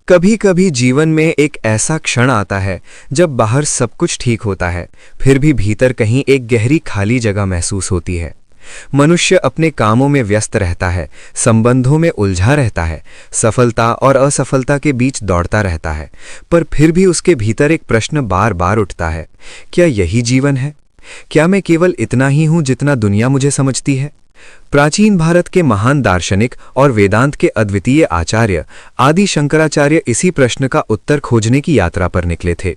कभी कभी जीवन में एक ऐसा क्षण आता है जब बाहर सब कुछ ठीक होता है, फिर भी भीतर कहीं एक गहरी खाली जगह महसूस होती है। मनुष्य अपने कामों में व्यस्त रहता है, संबंधों में उलझा रहता है, सफलता और असफलता के बीच दौड़ता रहता है, पर फिर भी उसके भीतर एक प्रश्न बार बार उठता है, क्या यही जीवन है? क्या मैं केवल इतना ही हूं जितना दुनिया मुझे समझती है? प्राचीन भारत के महान दार्शनिक और वेदांत के अद्वितीय आचार्य आदि शंकराचार्य इसी प्रश्न का उत्तर खोजने की यात्रा पर निकले थे।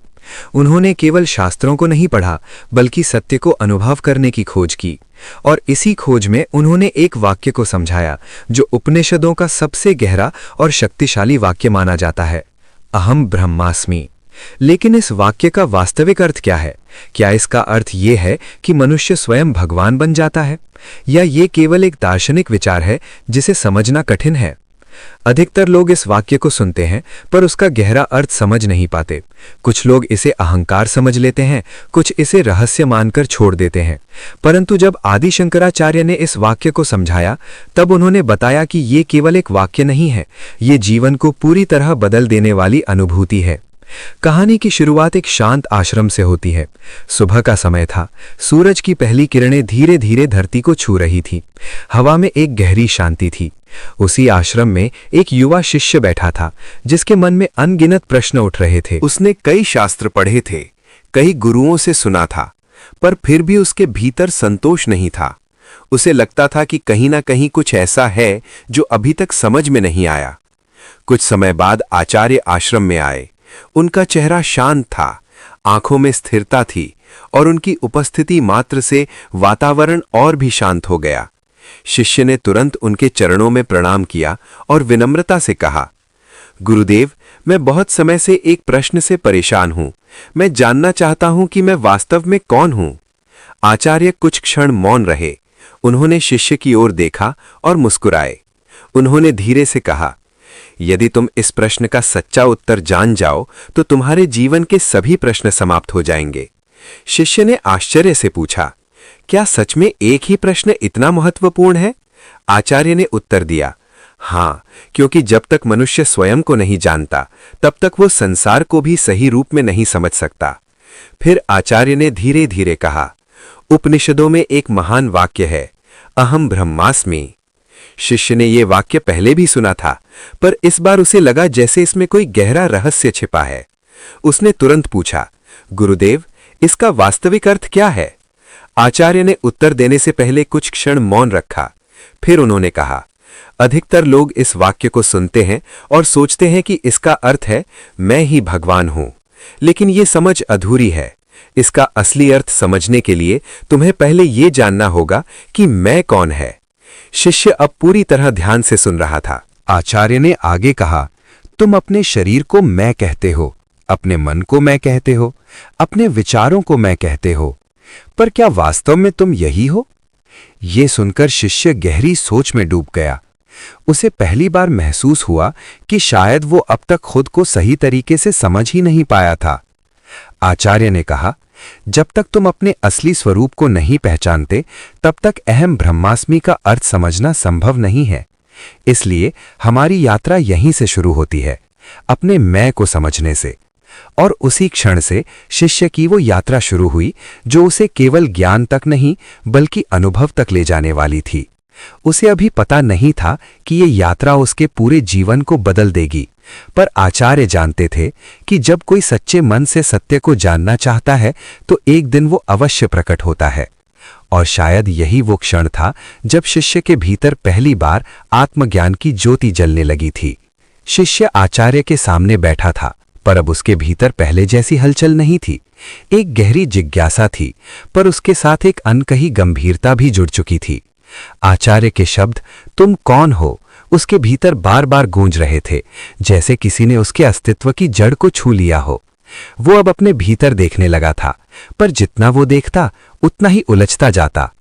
उन्होंने केवल शास्त्रों को नहीं पढ़ा, बल्कि सत्य को अनुभव करने की खोज की। और इसी खोज में उन्होंने एक वाक्य को समझाया जो उपनिषदों का सबसे गहरा और शक्तिशाली वाक्य माना जाता है, अहम ब्रह्मास्मि। लेकिन इस वाक्य का वास्तविक अर्थ क्या है? क्या इसका अर्थ ये है कि मनुष्य स्वयं भगवान बन जाता है, या ये केवल एक दार्शनिक विचार है जिसे समझना कठिन है? अधिकतर लोग इस वाक्य को सुनते हैं पर उसका गहरा अर्थ समझ नहीं पाते। कुछ लोग इसे अहंकार समझ लेते हैं, कुछ इसे रहस्य मानकर छोड़ देते हैं। परंतु जब आदि शंकराचार्य ने इस वाक्य को समझाया, तब उन्होंने बताया कि ये केवल एक वाक्य नहीं है, ये जीवन को पूरी तरह बदल देने वाली अनुभूति है। कहानी की शुरुआत एक शांत आश्रम से होती है। सुबह का समय था, सूरज की पहली किरणें धीरे धीरे धरती को छू रही थी। हवा में एक गहरी शांति थी। उसी आश्रम में एक युवा शिष्य बैठा था जिसके मन में अनगिनत प्रश्न उठ रहे थे। उसने कई शास्त्र पढ़े थे, कई गुरुओं से सुना था, पर फिर भी उसके भीतर संतोष नहीं था। उसे लगता था कि कहीं ना कहीं कुछ ऐसा है जो अभी तक समझ में नहीं आया। कुछ समय बाद आचार्य आश्रम में आए। उनका चेहरा शांत था, आंखों में स्थिरता थी और उनकी उपस्थिति मात्र से वातावरण और भी शांत हो गया। शिष्य ने तुरंत उनके चरणों में प्रणाम किया और विनम्रता से कहा, गुरुदेव, मैं बहुत समय से एक प्रश्न से परेशान हूं। मैं जानना चाहता हूं कि मैं वास्तव में कौन हूं। आचार्य कुछ क्षण मौन रहे। उन्होंने शिष्य की ओर देखा और मुस्कुराए। उन्होंने धीरे से कहा, यदि तुम इस प्रश्न का सच्चा उत्तर जान जाओ तो तुम्हारे जीवन के सभी प्रश्न समाप्त हो जाएंगे। शिष्य ने आश्चर्य से पूछा, क्या सच में एक ही प्रश्न इतना महत्वपूर्ण है? आचार्य ने उत्तर दिया, हां, क्योंकि जब तक मनुष्य स्वयं को नहीं जानता तब तक वो संसार को भी सही रूप में नहीं समझ सकता। फिर आचार्य ने धीरे धीरे कहा, उपनिषदों में एक महान वाक्य है, अहम ब्रह्मास्मि। शिष्य ने यह वाक्य पहले भी सुना था, पर इस बार उसे लगा जैसे इसमें कोई गहरा रहस्य छिपा है। उसने तुरंत पूछा, गुरुदेव, इसका वास्तविक अर्थ क्या है? आचार्य ने उत्तर देने से पहले कुछ क्षण मौन रखा। फिर उन्होंने कहा, अधिकतर लोग इस वाक्य को सुनते हैं और सोचते हैं कि इसका अर्थ है मैं ही भगवान हूं, लेकिन यह समझ अधूरी है। इसका असली अर्थ समझने के लिए तुम्हें पहले यह जानना होगा कि मैं कौन है। शिष्य अब पूरी तरह ध्यान से सुन रहा था। आचार्य ने आगे कहा, तुम अपने शरीर को मैं कहते हो, अपने मन को मैं कहते हो, अपने विचारों को मैं कहते हो, पर क्या वास्तव में तुम यही हो? ये सुनकर शिष्य गहरी सोच में डूब गया। उसे पहली बार महसूस हुआ कि शायद वो अब तक खुद को सही तरीके से समझ ही नहीं पाया था। आचार्य ने कहा, जब तक तुम अपने असली स्वरूप को नहीं पहचानते तब तक अहम ब्रह्मास्मि का अर्थ समझना संभव नहीं है। इसलिए हमारी यात्रा यहीं से शुरू होती है, अपने मैं को समझने से। और उसी क्षण से शिष्य की वो यात्रा शुरू हुई जो उसे केवल ज्ञान तक नहीं बल्कि अनुभव तक ले जाने वाली थी। उसे अभी पता नहीं था कि ये यात्रा उसके पूरे जीवन को बदल देगी, पर आचार्य जानते थे कि जब कोई सच्चे मन से सत्य को जानना चाहता है तो एक दिन वो अवश्य प्रकट होता है। और शायद यही वो क्षण था जब शिष्य के भीतर पहली बार आत्मज्ञान की ज्योति जलने लगी थी। शिष्य आचार्य के सामने बैठा था, पर अब उसके भीतर पहले जैसी हलचल नहीं थी। एक गहरी जिज्ञासा थी, पर उसके साथ एक अनकही गंभीरता भी जुड़ चुकी थी। आचार्य के शब्द, तुम कौन हो, उसके भीतर बार बार गूंज रहे थे, जैसे किसी ने उसके अस्तित्व की जड़ को छू लिया हो। वो अब अपने भीतर देखने लगा था, पर जितना वो देखता उतना ही उलझता जाता।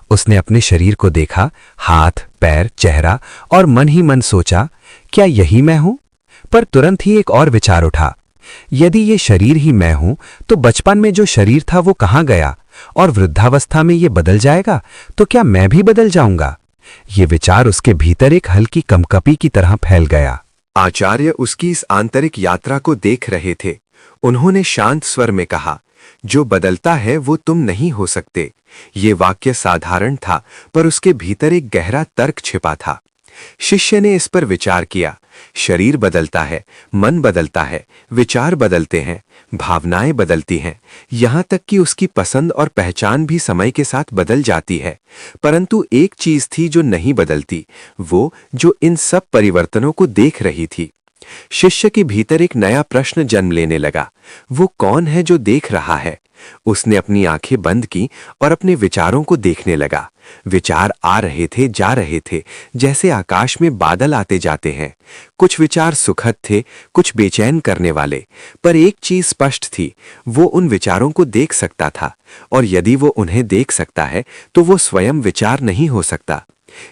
उसने अपने शरीर को देखा, हाथ, पैर, चेहरा, और मन ही मन सोचा, क्या यही मैं हूं? पर तुरंत ही एक और विचार उठा, यदि ये शरीर ही मैं हूं तो बचपन में जो शरीर था वो कहां गया, और वृद्धावस्था में ये बदल जाएगा तो क्या मैं भी बदल जाऊंगा? ये विचार उसके भीतर एक हल्की कंपकपी की तरह फैल गया। आचार्य उसकी इस आंतरिक यात्रा को देख रहे थे। उन्होंने शांत स्वर में कहा, जो बदलता है वो तुम नहीं हो सकते। ये वाक्य साधारण था, पर उसके भीतर एक गहरा तर्क छिपा था। शिष्य ने इस पर विचार किया। शरीर बदलता है, मन बदलता है, विचार बदलते हैं, भावनाएं बदलती हैं, यहाँ तक कि उसकी पसंद और पहचान भी समय के साथ बदल जाती है। परंतु एक चीज थी जो नहीं बदलती, वो जो इन सब परिवर्तनों को देख रही थी। शिष्य के भीतर एक नया प्रश्न जन्म लेने लगा। वो कौन है जो देख रहा है? उसने अपनी आंखें बंद की और अपने विचारों को देखने लगा। विचार आ रहे थे, जा रहे थे, जैसे आकाश में बादल आते जाते हैं। कुछ विचार सुखद थे, कुछ बेचैन करने वाले, पर एक चीज स्पष्ट थी, वो उन विचारों को देख सकता था, और यदि वो उन्हें देख सकता है तो वो स्वयं विचार नहीं हो सकता।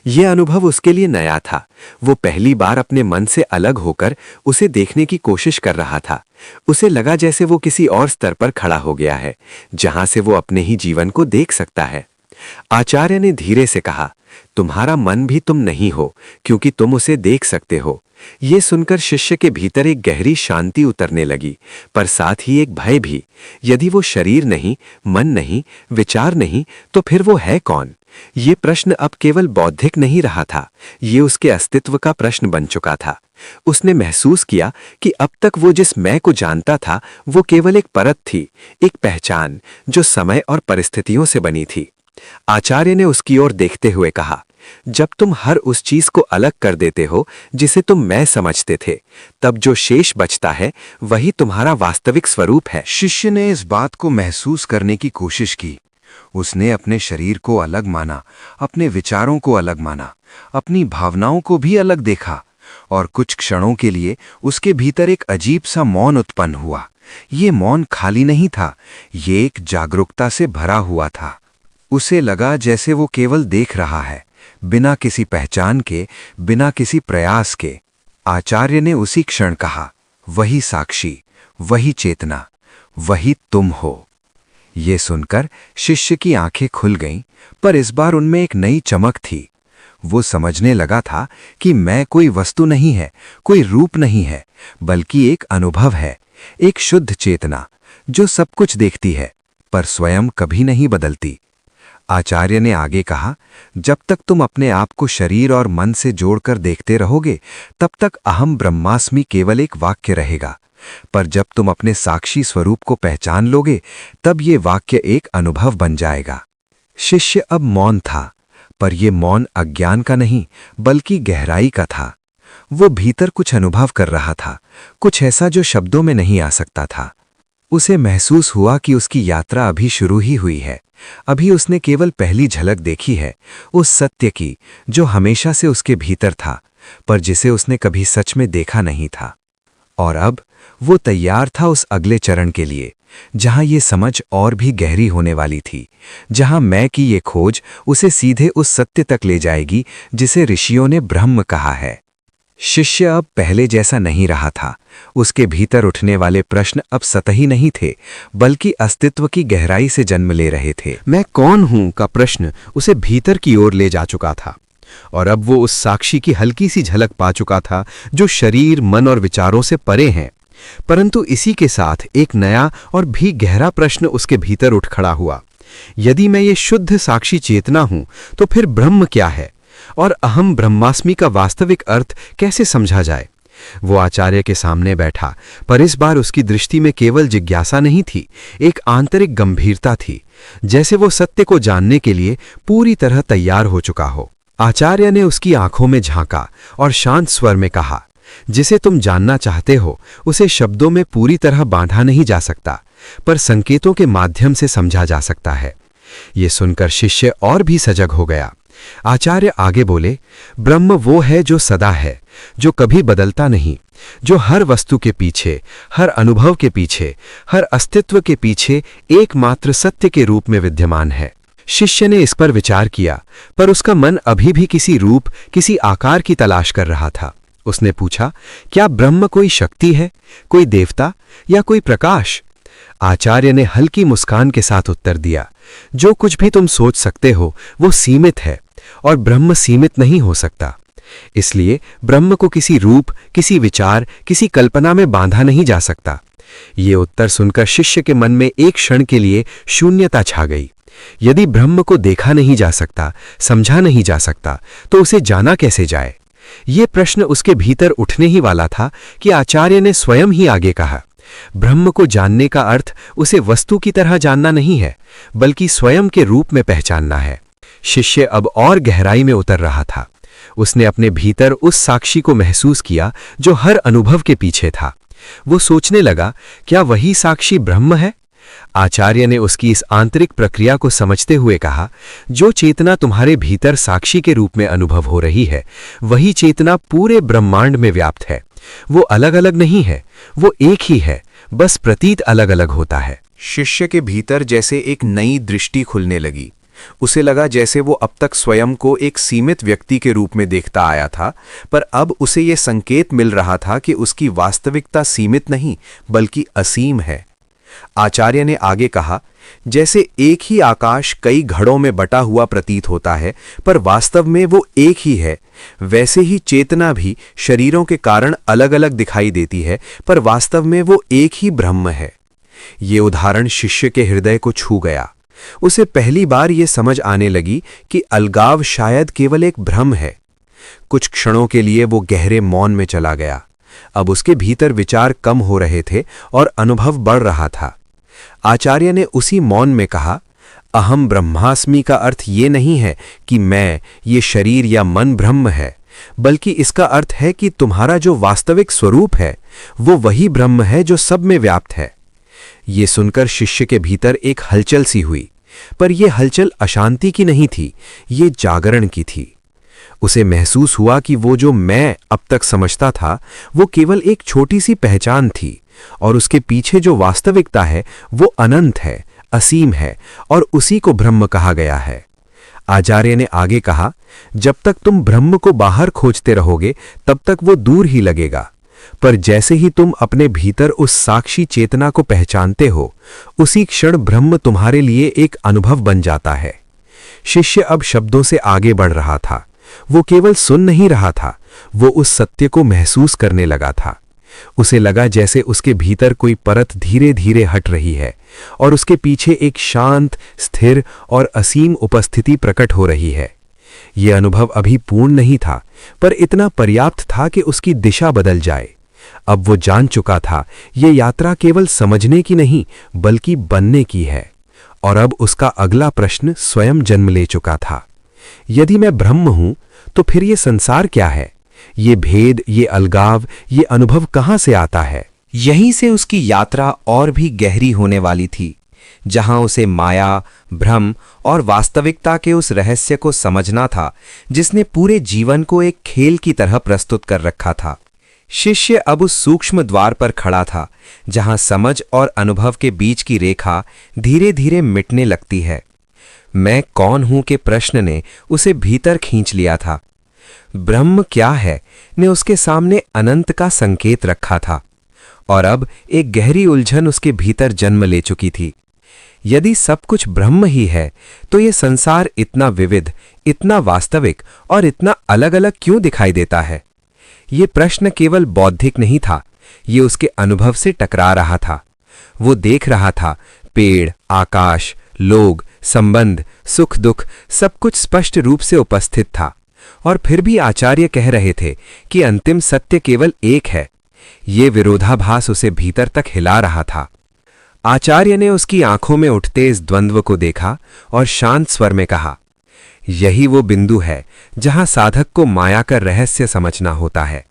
यह अनुभव उसके लिए नया था। वो पहली बार अपने मन से अलग होकर उसे देखने की कोशिश कर रहा था। उसे लगा जैसे वो किसी और स्तर पर खड़ा हो गया है, जहां से वो अपने ही जीवन को देख सकता है। आचार्य ने धीरे से कहा, तुम्हारा मन भी तुम नहीं हो, क्योंकि तुम उसे देख सकते हो। ये सुनकर शिष्य के भीतर एक गहरी शांति उतरने लगी, पर साथ ही एक भय भी। यदि वो शरीर नहीं, मन नहीं, विचार नहीं, तो फिर वो है कौन? ये प्रश्न अब केवल बौद्धिक नहीं रहा था, ये उसके अस्तित्व का प्रश्न बन चुका था। उसने महसूस किया कि अब तक वो जिस मैं को जानता था वो केवल एक परत थी, एक पहचान जो समय और परिस्थितियों से बनी थी। आचार्य ने उसकी ओर देखते हुए कहा, जब तुम हर उस चीज को अलग कर देते हो जिसे तुम मैं समझते थे, तब जो शेष बचता है वही तुम्हारा वास्तविक स्वरूप है। शिष्य ने इस बात को महसूस करने की कोशिश की। उसने अपने शरीर को अलग माना, अपने विचारों को अलग माना, अपनी भावनाओं को भी अलग देखा, और कुछ क्षणों के लिए उसके भीतर एक अजीब सा मौन उत्पन्न हुआ। ये मौन खाली नहीं था, ये एक जागरूकता से भरा हुआ था। उसे लगा जैसे वो केवल देख रहा है, बिना किसी पहचान के, बिना किसी प्रयास के। आचार्य ने उसी क्षण कहा, वही साक्षी, वही चेतना, वही तुम हो। ये सुनकर शिष्य की आंखें खुल गईं, पर इस बार उनमें एक नई चमक थी। वो समझने लगा था कि मैं कोई वस्तु नहीं है, कोई रूप नहीं है, बल्कि एक अनुभव है, एक शुद्ध चेतना जो सब कुछ देखती है, पर स्वयं कभी नहीं बदलती। आचार्य ने आगे कहा, जब तक तुम अपने आप को शरीर और मन से जोड़कर देखते रहोगे, तब तक अहम ब्रह्मास्मि केवल एक वाक्य रहेगा। पर जब तुम अपने साक्षी स्वरूप को पहचान लोगे, तब ये वाक्य एक अनुभव बन जाएगा। शिष्य अब मौन था, पर यह मौन अज्ञान का नहीं, बल्कि गहराई का था। वो भीतर कुछ अनुभव कर रहा था, कुछ ऐसा जो शब्दों में नहीं आ सकता था। उसे महसूस हुआ कि उसकी यात्रा अभी शुरू ही हुई है। अभी उसने केवल पहली झलक देखी है, उस सत्य की जो हमेशा से उसके भीतर था, पर जिसे उसने कभी सच में देखा नहीं था। और अब वो तैयार था उस अगले चरण के लिए, जहां ये समझ और भी गहरी होने वाली थी, जहां मैं की ये खोज उसे सीधे उस सत्य तक ले जाएगी जिसे ऋषियों ने ब्रह्म कहा है। शिष्य अब पहले जैसा नहीं रहा था। उसके भीतर उठने वाले प्रश्न अब सतही नहीं थे, बल्कि अस्तित्व की गहराई से जन्म ले रहे थे। मैं कौन हूं का प्रश्न उसे भीतर की ओर ले जा चुका था, और अब वो उस साक्षी की हल्की सी झलक पा चुका था जो शरीर, मन और विचारों से परे हैं। परंतु इसी के साथ एक नया और भी गहरा प्रश्न उसके भीतर उठ खड़ा हुआ। यदि मैं ये शुद्ध साक्षी चेतना हूं, तो फिर ब्रह्म क्या है, और अहम ब्रह्मास्मि का वास्तविक अर्थ कैसे समझा जाए? वो आचार्य के सामने बैठा, पर इस बार उसकी दृष्टि में केवल जिज्ञासा नहीं थी, एक आंतरिक गंभीरता थी, जैसे वो सत्य को जानने के लिए पूरी तरह तैयार हो चुका हो। आचार्य ने उसकी आंखों में झांका और शांत स्वर में कहा, जिसे तुम जानना चाहते हो उसे शब्दों में पूरी तरह बांधा नहीं जा सकता, पर संकेतों के माध्यम से समझा जा सकता है। ये सुनकर शिष्य और भी सजग हो गया। आचार्य आगे बोले, ब्रह्म वो है जो सदा है, जो कभी बदलता नहीं, जो हर वस्तु के पीछे, हर अनुभव के पीछे, हर अस्तित्व के पीछे एकमात्र सत्य के रूप में विद्यमान है। शिष्य ने इस पर विचार किया, पर उसका मन अभी भी किसी रूप, किसी आकार की तलाश कर रहा था। उसने पूछा, क्या ब्रह्म कोई शक्ति है, कोई देवता या कोई प्रकाश? आचार्य ने हल्की मुस्कान के साथ उत्तर दिया, जो कुछ भी तुम सोच सकते हो वो सीमित है, और ब्रह्म सीमित नहीं हो सकता। इसलिए ब्रह्म को किसी रूप, किसी विचार, किसी कल्पना में बांधा नहीं जा सकता। ये उत्तर सुनकर शिष्य के मन में एक क्षण के लिए शून्यता छा गई। यदि ब्रह्म को देखा नहीं जा सकता, समझा नहीं जा सकता, तो उसे जाना कैसे जाए? ये प्रश्न उसके भीतर उठने ही वाला था कि आचार्य ने स्वयं ही आगे कहा, ब्रह्म को जानने का अर्थ उसे वस्तु की तरह जानना नहीं है, बल्कि स्वयं के रूप में पहचानना है। शिष्य अब और गहराई में उतर रहा था। उसने अपने भीतर उस साक्षी को महसूस किया जो हर अनुभव के पीछे था। वो सोचने लगा, क्या वही साक्षी ब्रह्म है? आचार्य ने उसकी इस आंतरिक प्रक्रिया को समझते हुए कहा, जो चेतना तुम्हारे भीतर साक्षी के रूप में अनुभव हो रही है, वही चेतना पूरे ब्रह्मांड में व्याप्त है। वो अलग अलग नहीं है, वो एक ही है, बस प्रतीत अलग अलग होता है। शिष्य के भीतर जैसे एक नई दृष्टि खुलने लगी। उसे लगा जैसे वो अब तक स्वयं को एक सीमित व्यक्ति के रूप में देखता आया था, पर अब उसे ये संकेत मिल रहा था कि उसकी वास्तविकता सीमित नहीं बल्कि असीम है। आचार्य ने आगे कहा, जैसे एक ही आकाश कई घड़ों में बटा हुआ प्रतीत होता है पर वास्तव में वो एक ही है, वैसे ही चेतना भी शरीरों के कारण अलग अलग दिखाई देती है पर वास्तव में वो एक ही ब्रह्म है। ये उदाहरण शिष्य के हृदय को छू गया। उसे पहली बार ये समझ आने लगी कि अलगाव शायद केवल एक भ्रम है। कुछ क्षणों के लिए वो गहरे मौन में चला गया। अब उसके भीतर विचार कम हो रहे थे और अनुभव बढ़ रहा था। आचार्य ने उसी मौन में कहा, अहम ब्रह्मास्मि का अर्थ ये नहीं है कि मैं, ये शरीर या मन ब्रह्म है, बल्कि इसका अर्थ है कि तुम्हारा जो वास्तविक स्वरूप है वो वही ब्रह्म है जो सब में व्याप्त है। ये सुनकर शिष्य के भीतर एक हलचल सी हुई, पर यह हलचल अशांति की नहीं थी, ये जागरण की थी। उसे महसूस हुआ कि वो जो मैं अब तक समझता था वो केवल एक छोटी सी पहचान थी और उसके पीछे जो वास्तविकता है वो अनंत है, असीम है और उसी को ब्रह्म कहा गया है। आचार्य ने आगे कहा, जब तक तुम ब्रह्म को बाहर खोजते रहोगे तब तक वो दूर ही लगेगा, पर जैसे ही तुम अपने भीतर उस साक्षी चेतना को पहचानते हो, उसी क्षण ब्रह्म तुम्हारे लिए एक अनुभव बन जाता है। शिष्य अब शब्दों से आगे बढ़ रहा था। वो केवल सुन नहीं रहा था, वो उस सत्य को महसूस करने लगा था। उसे लगा जैसे उसके भीतर कोई परत धीरे धीरे हट रही है और उसके पीछे एक शांत, स्थिर और असीम उपस्थिति प्रकट हो रही है। यह अनुभव अभी पूर्ण नहीं था, पर इतना पर्याप्त था कि उसकी दिशा बदल जाए। अब वो जान चुका था ये यात्रा केवल समझने की नहीं बल्कि बनने की है, और अब उसका अगला प्रश्न स्वयं जन्म ले चुका था। यदि मैं ब्रह्म हूं तो फिर ये संसार क्या है? ये भेद, ये अलगाव, ये अनुभव कहां से आता है? यहीं से उसकी यात्रा और भी गहरी होने वाली थी, जहां उसे माया, भ्रम और वास्तविकता के उस रहस्य को समझना था जिसने पूरे जीवन को एक खेल की तरह प्रस्तुत कर रखा था। शिष्य अब उस सूक्ष्म द्वार पर खड़ा था जहां समझ और अनुभव के बीच की रेखा धीरे धीरे मिटने लगती है। मैं कौन हूं के प्रश्न ने उसे भीतर खींच लिया था। ब्रह्म क्या है ने उसके सामने अनंत का संकेत रखा था, और अब एक गहरी उलझन उसके भीतर जन्म ले चुकी थी। यदि सब कुछ ब्रह्म ही है तो ये संसार इतना विविध, इतना वास्तविक और इतना अलग अलग क्यों दिखाई देता है? ये प्रश्न केवल बौद्धिक नहीं था, ये उसके अनुभव से टकरा रहा था। वो देख रहा था पेड़, आकाश, लोग, संबंध, सुख दुख सब कुछ स्पष्ट रूप से उपस्थित था, और फिर भी आचार्य कह रहे थे कि अंतिम सत्य केवल एक है। ये विरोधाभास उसे भीतर तक हिला रहा था। आचार्य ने उसकी आंखों में उठते इस द्वंद्व को देखा और शांत स्वर में कहा, यही वो बिंदु है जहां साधक को माया का रहस्य समझना होता है।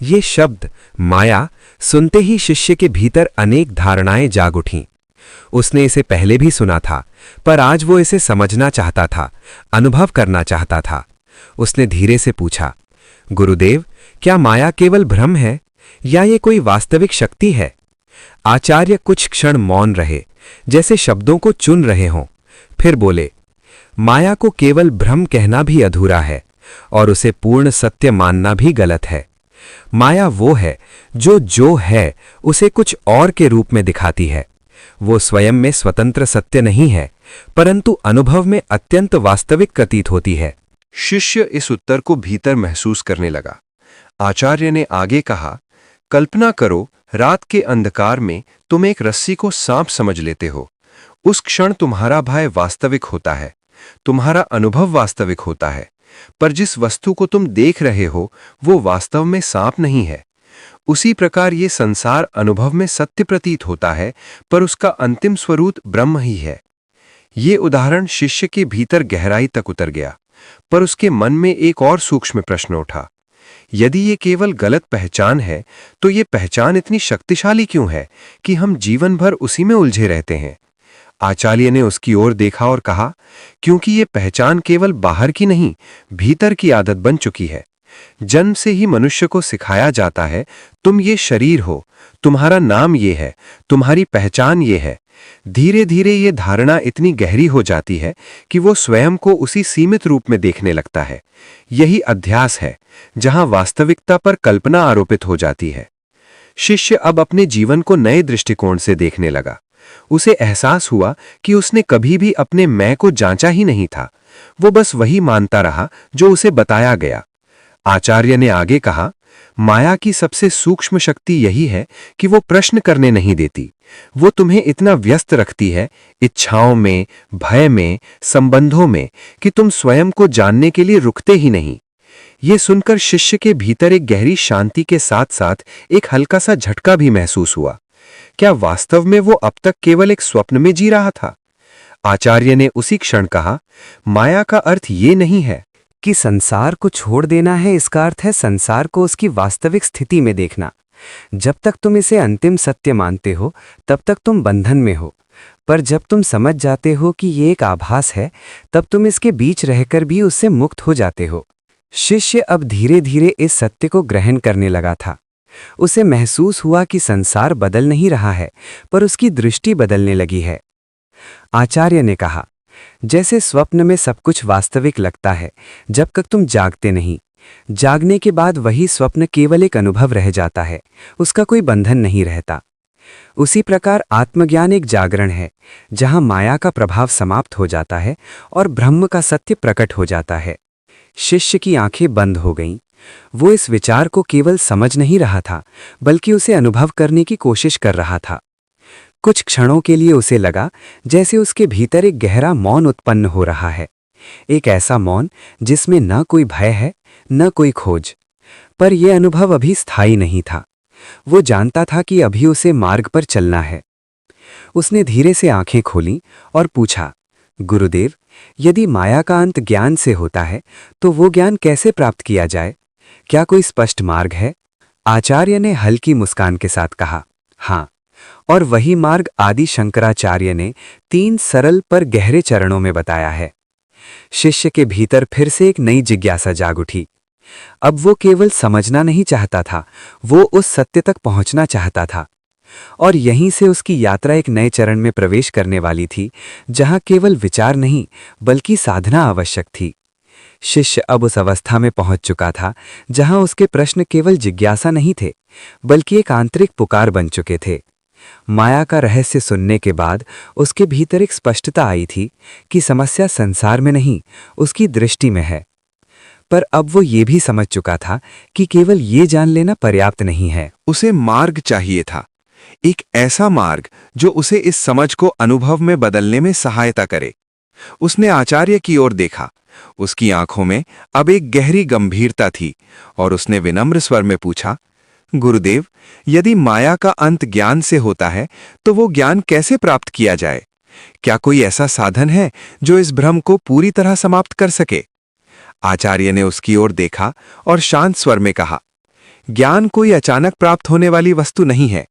ये शब्द माया सुनते ही शिष्य के भीतर अनेक धारणाएं जाग उठीं। उसने इसे पहले भी सुना था, पर आज वो इसे समझना चाहता था, अनुभव करना चाहता था। उसने धीरे से पूछा, गुरुदेव, क्या माया केवल भ्रम है या ये कोई वास्तविक शक्ति है? आचार्य कुछ क्षण मौन रहे, जैसे शब्दों को चुन रहे हों। फिर बोले, माया को केवल भ्रम कहना भी अधूरा है और उसे पूर्ण सत्य मानना भी गलत है। माया वो है जो है उसे कुछ और के रूप में दिखाती है। वो स्वयं में स्वतंत्र सत्य नहीं है, परंतु अनुभव में अत्यंत वास्तविक प्रतीत होती है। शिष्य इस उत्तर को भीतर महसूस करने लगा। आचार्य ने आगे कहा, कल्पना करो, रात के अंधकार में तुम एक रस्सी को सांप समझ लेते हो। उस क्षण तुम्हारा भय वास्तविक होता है, तुम्हारा अनुभव वास्तविक होता है, पर जिस वस्तु को तुम देख रहे हो वो वास्तव में सांप नहीं है। उसी प्रकार ये संसार अनुभव में सत्य प्रतीत होता है, पर उसका अंतिम स्वरूप ब्रह्म ही है। ये उदाहरण शिष्य के भीतर गहराई तक उतर गया, पर उसके मन में एक और सूक्ष्म प्रश्न उठा। यदि ये केवल गलत पहचान है, तो ये पहचान इतनी शक्तिशाली क्यों है कि हम जीवन भर उसी में उलझे रहते हैं? आचार्य ने उसकी ओर देखा और कहा, क्योंकि ये पहचान केवल बाहर की नहीं, भीतर की आदत बन चुकी है। जन्म से ही मनुष्य को सिखाया जाता है, तुम ये शरीर हो, तुम्हारा नाम ये है, तुम्हारी पहचान ये है। धीरे धीरे ये धारणा इतनी गहरी हो जाती है कि वो स्वयं को उसी सीमित रूप में देखने लगता है। यही अध्यास है, जहां वास्तविकता पर कल्पना आरोपित हो जाती है। शिष्य अब अपने जीवन को नए दृष्टिकोण से देखने लगा। उसे एहसास हुआ कि उसने कभी भी अपने मैं को जांचा ही नहीं था। वो बस वही मानता रहा जो उसे बताया गया। आचार्य ने आगे कहा, माया की सबसे सूक्ष्म शक्ति यही है कि वो प्रश्न करने नहीं देती। वो तुम्हें इतना व्यस्त रखती है, इच्छाओं में, भय में, संबंधों में, कि तुम स्वयं को जानने के लिए रुकते ही नहीं। ये सुनकर शिष्य के भीतर एक गहरी शांति के साथ साथ एक हल्का सा झटका भी महसूस हुआ। क्या वास्तव में वो अब तक केवल एक स्वप्न में जी रहा था? आचार्य ने उसी क्षण कहा, माया का अर्थ ये नहीं है कि संसार को छोड़ देना है। इसका अर्थ है संसार को उसकी वास्तविक स्थिति में देखना। जब तक तुम इसे अंतिम सत्य मानते हो, तब तक तुम बंधन में हो। पर जब तुम समझ जाते हो कि ये एक आभास है, तब तुम इसके बीच रहकर भी उससे मुक्त हो जाते हो। शिष्य अब धीरे धीरे इस सत्य को ग्रहण करने लगा था। उसे महसूस हुआ कि संसार बदल नहीं रहा है, पर उसकी दृष्टि बदलने लगी है। आचार्य ने कहा, जैसे स्वप्न में सब कुछ वास्तविक लगता है जब तक तुम जागते नहीं। जागने के बाद वही स्वप्न केवल एक अनुभव रह जाता है, उसका कोई बंधन नहीं रहता। उसी प्रकार आत्मज्ञान एक जागरण है, जहां माया का प्रभाव समाप्त हो जाता है और ब्रह्म का सत्य प्रकट हो जाता है। शिष्य की आंखें बंद हो गईं। वो इस विचार को केवल समझ नहीं रहा था, बल्कि उसे अनुभव करने की कोशिश कर रहा था। कुछ क्षणों के लिए उसे लगा जैसे उसके भीतर एक गहरा मौन उत्पन्न हो रहा है। एक ऐसा मौन जिसमें न कोई भय है, न कोई खोज। पर यह अनुभव अभी स्थायी नहीं था। वो जानता था कि अभी उसे मार्ग पर चलना है। उसने धीरे से आंखें खोलीं और पूछा, गुरुदेव, यदि माया का अंत ज्ञान से होता है, तो वो ज्ञान कैसे प्राप्त किया जाए? क्या कोई स्पष्ट मार्ग है? आचार्य ने हल्की मुस्कान के साथ कहा, हाँ। और वही मार्ग आदि शंकराचार्य ने 3 सरल पर गहरे चरणों में बताया है। शिष्य के भीतर फिर से एक नई जिज्ञासा जाग उठी। अब वो केवल समझना नहीं चाहता था, वो उस सत्य तक पहुंचना चाहता था। और यहीं से उसकी यात्रा एक नए चरण में प्रवेश करने वाली थी, जहां केवल विचार नहीं बल्कि साधना आवश्यक थी। शिष्य अब उस अवस्था में पहुंच चुका था जहां उसके प्रश्न केवल जिज्ञासा नहीं थे, बल्कि एक आंतरिक पुकार बन चुके थे। माया का रहस्य सुनने के बाद उसके भीतर एक स्पष्टता आई थी कि समस्या संसार में नहीं, उसकी दृष्टि में है। पर अब वो ये भी समझ चुका था कि केवल ये जान लेना पर्याप्त नहीं है। उसे मार्ग चाहिए था, एक ऐसा मार्ग जो उसे इस समझ को अनुभव में बदलने में सहायता करे। उसने आचार्य की ओर देखा। उसकी आंखों में अब एक गहरी गंभीरता थी और उसने विनम्र स्वर में पूछा, गुरुदेव, यदि माया का अंत ज्ञान से होता है, तो वो ज्ञान कैसे प्राप्त किया जाए? क्या कोई ऐसा साधन है जो इस भ्रम को पूरी तरह समाप्त कर सके? आचार्य ने उसकी ओर देखा और शांत स्वर में कहा, ज्ञान कोई अचानक प्राप्त होने वाली वस्तु नहीं है।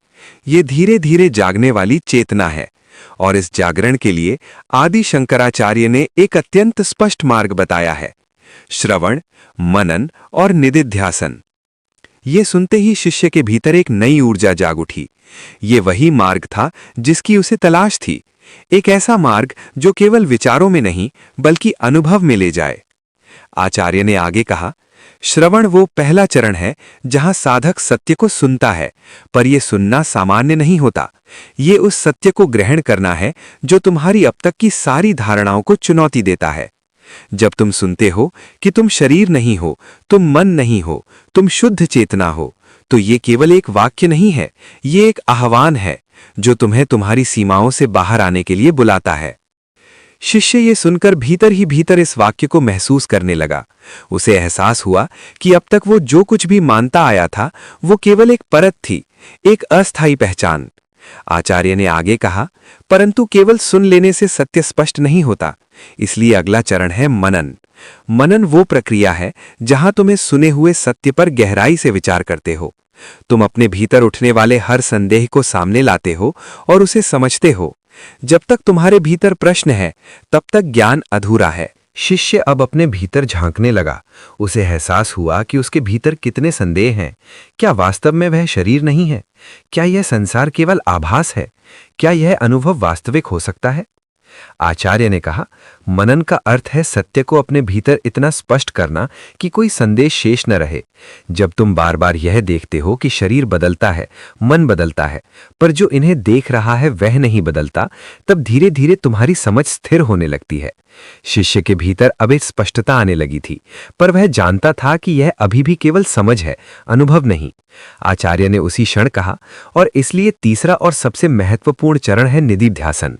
ये धीरे धीरे जागने वाली चेतना है, और इस जागरण के लिए आदि शंकराचार्य ने एक अत्यंत स्पष्ट मार्ग बताया है: श्रवण, मनन और निदिध्यासन। ये सुनते ही शिष्य के भीतर एक नई ऊर्जा जाग उठी। ये वही मार्ग था जिसकी उसे तलाश थी, एक ऐसा मार्ग जो केवल विचारों में नहीं बल्कि अनुभव में ले जाए। आचार्य ने आगे कहा, श्रवण वो पहला चरण है जहां साधक सत्य को सुनता है, पर यह सुनना सामान्य नहीं होता। ये उस सत्य को ग्रहण करना है जो तुम्हारी अब तक की सारी धारणाओं को चुनौती देता है। जब तुम सुनते हो कि तुम शरीर नहीं हो, तुम मन नहीं हो, तुम शुद्ध चेतना हो, तो ये केवल एक वाक्य नहीं है, ये एक आह्वान है जो तुम्हें तुम्हारी सीमाओं से बाहर आने के लिए बुलाता है। शिष्य ये सुनकर भीतर ही भीतर इस वाक्य को महसूस करने लगा। उसे एहसास हुआ कि अब तक वो जो कुछ भी मानता आया था वो केवल एक परत थी, एक अस्थायी पहचान। आचार्य ने आगे कहा, परंतु केवल सुन लेने से सत्य स्पष्ट नहीं होता, इसलिए अगला चरण है मनन। मनन वो प्रक्रिया है जहां तुम्हें सुने हुए सत्य पर गहराई से विचार करते हो। तुम अपने भीतर उठने वाले हर संदेह को सामने लाते हो और उसे समझते हो। जब तक तुम्हारे भीतर प्रश्न है, तब तक ज्ञान अधूरा है। शिष्य अब अपने भीतर झांकने लगा। उसे एहसास हुआ कि उसके भीतर कितने संदेह हैं। क्या वास्तव में वह शरीर नहीं है? क्या यह संसार केवल आभास है? क्या यह अनुभव वास्तविक हो सकता है? आचार्य ने कहा, मनन का अर्थ है सत्य को अपने भीतर इतना स्पष्ट करना कि कोई संदेश शेष न रहे। जब तुम बार बार यह देखते हो कि शरीर बदलता है, मन बदलता है, पर जो इन्हें देख रहा है वह नहीं बदलता, तब धीरे धीरे तुम्हारी समझ स्थिर होने लगती है। शिष्य के भीतर अब एक स्पष्टता आने लगी थी, पर वह जानता था कि यह अभी भी केवल समझ है, अनुभव नहीं। आचार्य ने उसी क्षण कहा, और इसलिए तीसरा और सबसे महत्वपूर्ण चरण है निदिध्यासन।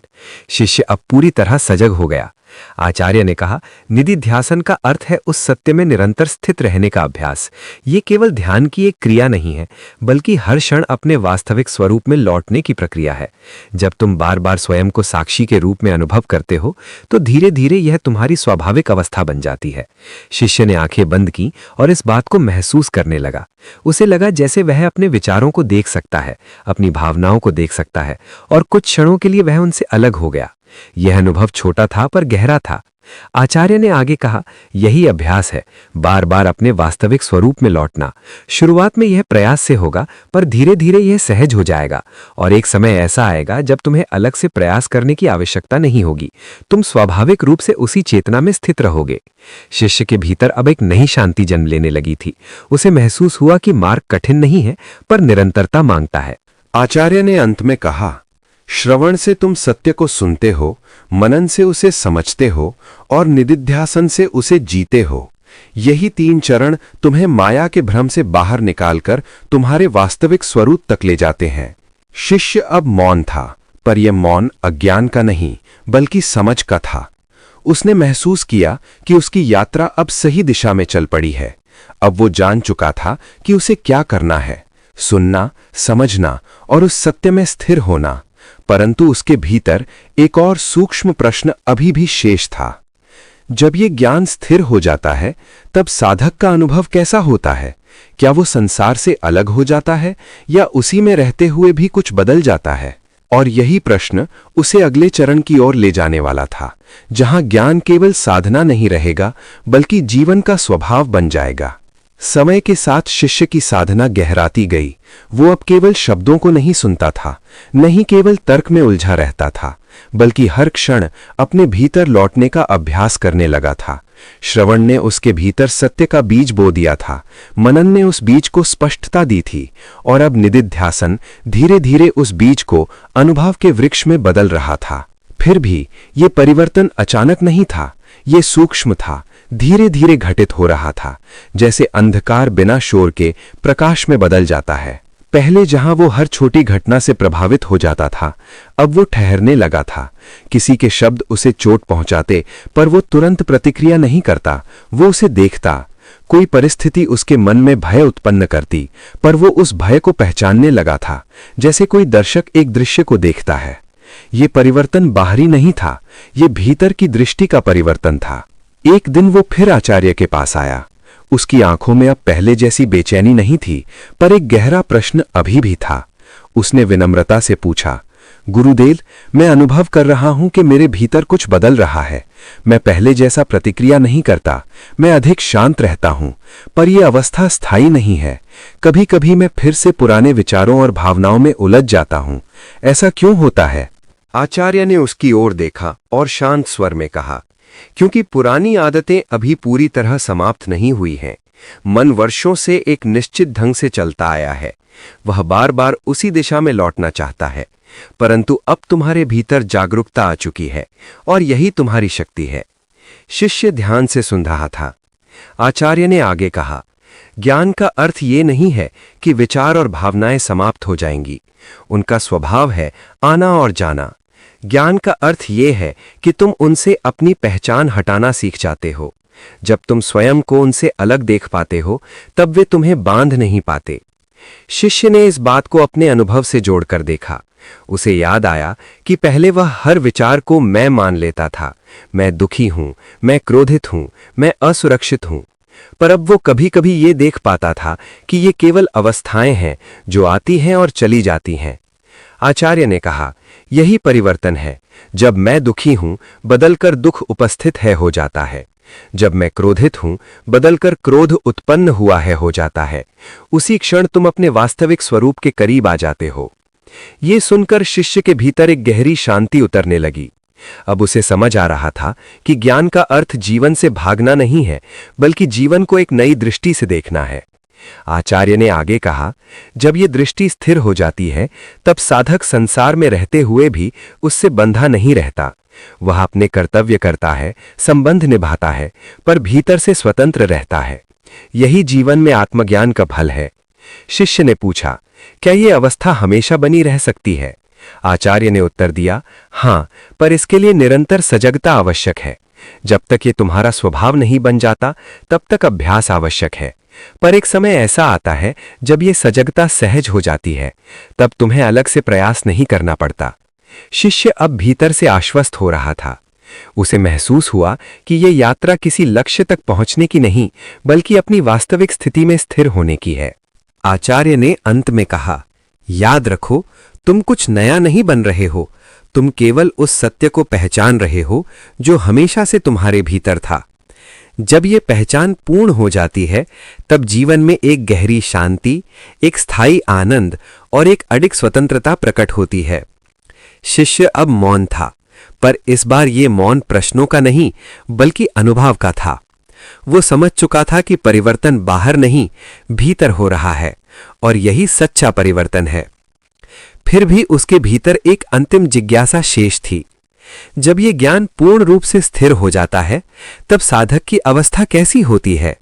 शिष्य अब पूरी तरह सजग हो गया। आचार्य ने कहा, निदिध्यासन का अर्थ है उस सत्य में निरंतर स्थित रहने का अभ्यास। ये केवल ध्यान की एक क्रिया नहीं है, बल्कि हर क्षण अपने वास्तविक स्वरूप में लौटने की प्रक्रिया है। जब तुम बार बार स्वयं को साक्षी के रूप में अनुभव करते हो, तो धीरे धीरे यह तुम्हारी स्वाभाविक अवस्था बन जाती है। शिष्य ने आंखें बंद की और इस बात को महसूस करने लगा। उसे लगा जैसे वह अपने विचारों को देख सकता है, अपनी भावनाओं को देख सकता है, और कुछ क्षणों के लिए वह उनसे अलग हो गया। यह अनुभव छोटा था पर गहरा था। आचार्य ने आगे कहा, यही अभ्यास है, बार बार अपने वास्तविक स्वरूप में लौटना। शुरुआत में यह प्रयास से होगा, पर धीरे धीरे यह सहज हो जाएगा, और एक समय ऐसा आएगा जब तुम्हें अलग से प्रयास करने की आवश्यकता नहीं होगी। तुम स्वाभाविक रूप से उसी चेतना में स्थित रहोगे। शिष्य के भीतर अब एक नई शांति जन्म लेने लगी थी। उसे महसूस हुआ कि मार्ग कठिन नहीं है, पर निरंतरता मांगता है। आचार्य ने अंत में कहा, श्रवण से तुम सत्य को सुनते हो, मनन से उसे समझते हो, और निदिध्यासन से उसे जीते हो। यही 3 चरण तुम्हें माया के भ्रम से बाहर निकालकर तुम्हारे वास्तविक स्वरूप तक ले जाते हैं। शिष्य अब मौन था, पर यह मौन अज्ञान का नहीं, बल्कि समझ का था। उसने महसूस किया कि उसकी यात्रा अब सही दिशा में चल पड़ी है। अब वो जान चुका था कि उसे क्या करना है, सुनना, समझना और उस सत्य में स्थिर होना। परंतु उसके भीतर एक और सूक्ष्म प्रश्न अभी भी शेष था। जब ये ज्ञान स्थिर हो जाता है, तब साधक का अनुभव कैसा होता है? क्या वो संसार से अलग हो जाता है, या उसी में रहते हुए भी कुछ बदल जाता है? और यही प्रश्न उसे अगले चरण की ओर ले जाने वाला था, जहां ज्ञान केवल साधना नहीं रहेगा, बल्कि जीवन का स्वभाव बन जाएगा। समय के साथ शिष्य की साधना गहराती गई। वो अब केवल शब्दों को नहीं सुनता था, नहीं केवल तर्क में उलझा रहता था, बल्कि हर क्षण अपने भीतर लौटने का अभ्यास करने लगा था। श्रवण ने उसके भीतर सत्य का बीज बो दिया था, मनन ने उस बीज को स्पष्टता दी थी, और अब निदिध्यासन धीरे धीरे उस बीज को अनुभव के वृक्ष में बदल रहा था। फिर भी ये परिवर्तन अचानक नहीं था, ये सूक्ष्म था, धीरे धीरे घटित हो रहा था, जैसे अंधकार बिना शोर के प्रकाश में बदल जाता है। पहले जहां वो हर छोटी घटना से प्रभावित हो जाता था, अब वो ठहरने लगा था। किसी के शब्द उसे चोट पहुंचाते, पर वो तुरंत प्रतिक्रिया नहीं करता, वो उसे देखता। कोई परिस्थिति उसके मन में भय उत्पन्न करती, पर वो उस भय को पहचानने लगा था, जैसे कोई दर्शक एक दृश्य को देखता है। ये परिवर्तन बाहरी नहीं था, ये भीतर की दृष्टि का परिवर्तन था। एक दिन वो फिर आचार्य के पास आया। उसकी आंखों में अब पहले जैसी बेचैनी नहीं थी, पर एक गहरा प्रश्न अभी भी था। उसने विनम्रता से पूछा, गुरुदेव, मैं अनुभव कर रहा हूं कि मेरे भीतर कुछ बदल रहा है। मैं पहले जैसा प्रतिक्रिया नहीं करता, मैं अधिक शांत रहता हूं, पर यह अवस्था स्थायी नहीं है। कभी कभी मैं फिर से पुराने विचारों और भावनाओं में उलझ जाता हूं। ऐसा क्यों होता है? आचार्य ने उसकी ओर देखा और शांत स्वर में कहा, क्योंकि पुरानी आदतें अभी पूरी तरह समाप्त नहीं हुई हैं। मन वर्षों से एक निश्चित ढंग से चलता आया है। वह बार बार उसी दिशा में लौटना चाहता है, परंतु अब तुम्हारे भीतर जागरूकता आ चुकी है, और यही तुम्हारी शक्ति है। शिष्य ध्यान से सुन रहा था। आचार्य ने आगे कहा, ज्ञान का अर्थ ये नहीं है कि विचार और भावनाएं समाप्त हो जाएंगी। उनका स्वभाव है आना और जाना। ज्ञान का अर्थ ये है कि तुम उनसे अपनी पहचान हटाना सीख जाते हो। जब तुम स्वयं को उनसे अलग देख पाते हो, तब वे तुम्हें बांध नहीं पाते। शिष्य ने इस बात को अपने अनुभव से जोड़कर देखा। उसे याद आया कि पहले वह हर विचार को मैं मान लेता था। मैं दुखी हूं, मैं क्रोधित हूं, मैं असुरक्षित हूं। पर अब वो कभी कभी ये देख पाता था कि ये केवल अवस्थाएं हैं जो आती हैं और चली जाती हैं। आचार्य ने कहा, यही परिवर्तन है। जब मैं दुखी हूं, बदलकर दुख उपस्थित है हो जाता है। जब मैं क्रोधित हूं, बदलकर क्रोध उत्पन्न हुआ है हो जाता है। उसी क्षण तुम अपने वास्तविक स्वरूप के करीब आ जाते हो। ये सुनकर शिष्य के भीतर एक गहरी शांति उतरने लगी। अब उसे समझ आ रहा था कि ज्ञान का अर्थ जीवन से भागना नहीं है, बल्कि जीवन को एक नई दृष्टि से देखना है। आचार्य ने आगे कहा, जब ये दृष्टि स्थिर हो जाती है, तब साधक संसार में रहते हुए भी उससे बंधा नहीं रहता। वह अपने कर्तव्य करता है, संबंध निभाता है, पर भीतर से स्वतंत्र रहता है। यही जीवन में आत्मज्ञान का फल है। शिष्य ने पूछा, क्या ये अवस्था हमेशा बनी रह सकती है? आचार्य ने उत्तर दिया, हाँ, पर इसके लिए निरंतर सजगता आवश्यक है। जब तक ये तुम्हारा स्वभाव नहीं बन जाता, तब तक अभ्यास आवश्यक है। पर एक समय ऐसा आता है जब ये सजगता सहज हो जाती है, तब तुम्हें अलग से प्रयास नहीं करना पड़ता। शिष्य अब भीतर से आश्वस्त हो रहा था। उसे महसूस हुआ कि ये यात्रा किसी लक्ष्य तक पहुंचने की नहीं, बल्कि अपनी वास्तविक स्थिति में स्थिर होने की है। आचार्य ने अंत में कहा, याद रखो, तुम कुछ नया नहीं बन रहे हो। तुम केवल उस सत्य को पहचान रहे हो जो हमेशा से तुम्हारे भीतर था। जब ये पहचान पूर्ण हो जाती है, तब जीवन में एक गहरी शांति, एक स्थायी आनंद और एक अडिग स्वतंत्रता प्रकट होती है। शिष्य अब मौन था, पर इस बार ये मौन प्रश्नों का नहीं, बल्कि अनुभव का था। वो समझ चुका था कि परिवर्तन बाहर नहीं, भीतर हो रहा है, और यही सच्चा परिवर्तन है। फिर भी उसके भीतर एक अंतिम जिज्ञासा शेष थी। जब ये ज्ञान पूर्ण रूप से स्थिर हो जाता है, तब साधक की अवस्था कैसी होती है?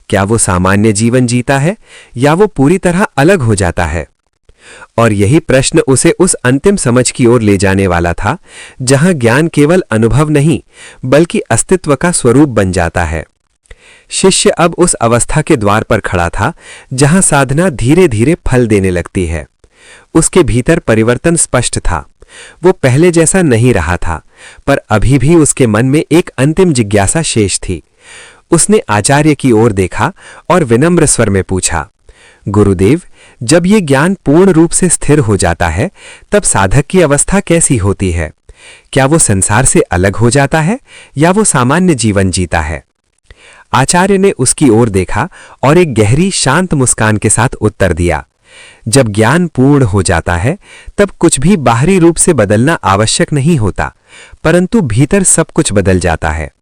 क्या वो सामान्य जीवन जीता है, या वो पूरी तरह अलग हो जाता है? और यही प्रश्न उसे उस अंतिम समझ की ओर ले जाने वाला था, जहां ज्ञान केवल अनुभव नहीं, बल्कि अस्तित्व का स्वरूप बन जाता है। शिष्य अब उस अवस्था के द्वार पर खड़ा था, जहां साधना धीरे धीरे फल देने लगती है। उसके भीतर परिवर्तन स्पष्ट था। वो पहले जैसा नहीं रहा था, पर अभी भी उसके मन में एक अंतिम जिज्ञासा शेष थी। उसने आचार्य की ओर देखा और विनम्र स्वर में पूछा, गुरुदेव, जब ये ज्ञान पूर्ण रूप से स्थिर हो जाता है, तब साधक की अवस्था कैसी होती है? क्या वो संसार से अलग हो जाता है, या वो सामान्य जीवन जीता है? आचार्य ने उसकी ओर देखा और एक गहरी शांत मुस्कान के साथ उत्तर दिया, जब ज्ञान पूर्ण हो जाता है, तब कुछ भी बाहरी रूप से बदलना आवश्यक नहीं होता, परंतु भीतर सब कुछ बदल जाता है।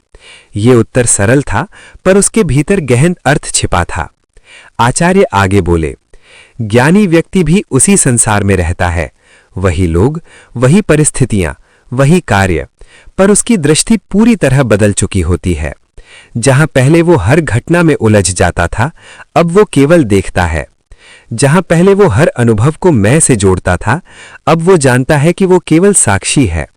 ये उत्तर सरल था, पर उसके भीतर गहन अर्थ छिपा था। आचार्य आगे बोले, ज्ञानी व्यक्ति भी उसी संसार में रहता है, वही लोग, वही परिस्थितियां, वही कार्य, पर उसकी दृष्टि पूरी तरह बदल चुकी होती है। जहां पहले वो हर घटना में उलझ जाता था, अब वो केवल देखता है। जहां पहले वो हर अनुभव को मैं से जोड़ता था, अब वो जानता है कि वो केवल साक्षी है।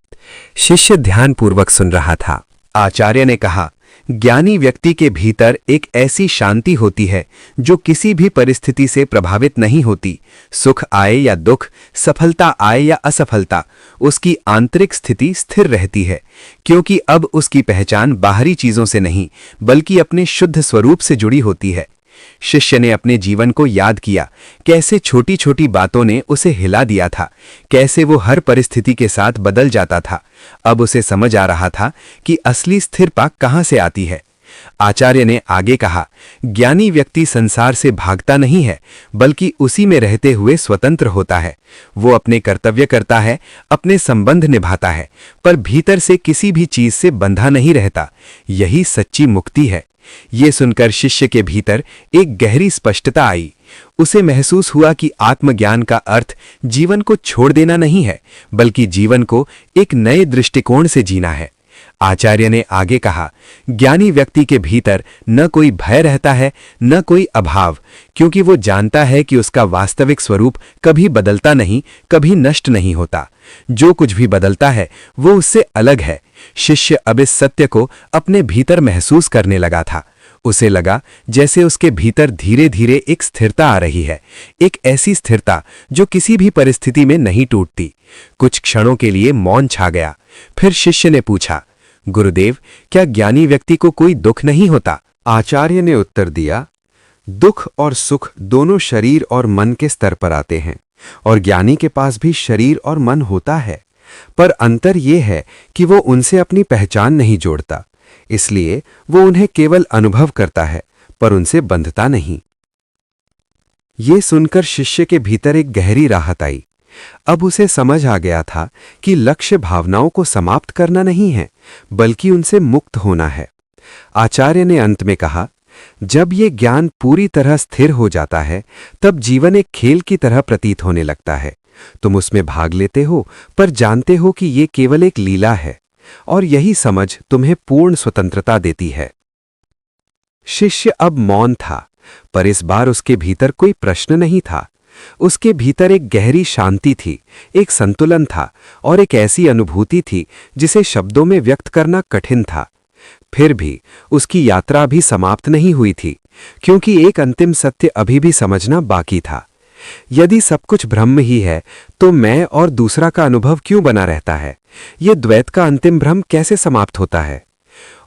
शिष्य ध्यानपूर्वक सुन रहा था। आचार्य ने कहा, ज्ञानी व्यक्ति के भीतर एक ऐसी शांति होती है जो किसी भी परिस्थिति से प्रभावित नहीं होती। सुख आए या दुख, सफलता आए या असफलता, उसकी आंतरिक स्थिति स्थिर रहती है, क्योंकि अब उसकी पहचान बाहरी चीजों से नहीं, बल्कि अपने शुद्ध स्वरूप से जुड़ी होती है। शिष्य ने अपने जीवन को याद किया, कैसे छोटी छोटी बातों ने उसे हिला दिया था, कैसे वो हर परिस्थिति के साथ बदल जाता था। अब उसे समझ आ रहा था कि असली स्थिर पाक कहां से आती है। आचार्य ने आगे कहा, ज्ञानी व्यक्ति संसार से भागता नहीं है, बल्कि उसी में रहते हुए स्वतंत्र होता है। वो अपने कर्तव्य करता है, अपने संबंध निभाता है, पर भीतर से किसी भी चीज से बंधा नहीं रहता। यही सच्ची मुक्ति है। ये सुनकर शिष्य के भीतर एक गहरी स्पष्टता आई। उसे महसूस हुआ कि आत्मज्ञान का अर्थ जीवन को छोड़ देना नहीं है, बल्कि जीवन को एक नए दृष्टिकोण से जीना है। आचार्य ने आगे कहा, ज्ञानी व्यक्ति के भीतर न कोई भय रहता है न कोई अभाव, क्योंकि वो जानता है कि उसका वास्तविक स्वरूप कभी बदलता नहीं, कभी नष्ट नहीं होता। जो कुछ भी बदलता है वो उससे अलग है। शिष्य अब इस सत्य को अपने भीतर महसूस करने लगा था। उसे लगा जैसे उसके भीतर धीरे धीरे एक स्थिरता आ रही है, एक ऐसी स्थिरता जो किसी भी परिस्थिति में नहीं टूटती। कुछ क्षणों के लिए मौन छा गया। फिर शिष्य ने पूछा, गुरुदेव, क्या ज्ञानी व्यक्ति को कोई दुख नहीं होता? आचार्य ने उत्तर दिया, दुख और सुख दोनों शरीर और मन के स्तर पर आते हैं, और ज्ञानी के पास भी शरीर और मन होता है, पर अंतर यह है कि वो उनसे अपनी पहचान नहीं जोड़ता, इसलिए वो उन्हें केवल अनुभव करता है, पर उनसे बंधता नहीं। ये सुनकर शिष्य के भीतर एक गहरी राहत आई। अब उसे समझ आ गया था कि लक्ष्य भावनाओं को समाप्त करना नहीं है, बल्कि उनसे मुक्त होना है। आचार्य ने अंत में कहा, जब ये ज्ञान पूरी तरह स्थिर हो जाता है, तब जीवन एक खेल की तरह प्रतीत होने लगता है। तुम उसमें भाग लेते हो, पर जानते हो कि ये केवल एक लीला है, और यही समझ तुम्हें पूर्ण स्वतंत्रता देती है। शिष्य अब मौन था, पर इस बार उसके भीतर कोई प्रश्न नहीं था। उसके भीतर एक गहरी शांति थी, एक संतुलन था, और एक ऐसी अनुभूति थी जिसे शब्दों में व्यक्त करना कठिन था। फिर भी उसकी यात्रा अभी समाप्त नहीं हुई थी, क्योंकि एक अंतिम सत्य अभी भी समझना बाकी था। यदि सब कुछ ब्रह्म ही है, तो मैं और दूसरा का अनुभव क्यों बना रहता है? ये द्वैत का अंतिम भ्रम कैसे समाप्त होता है?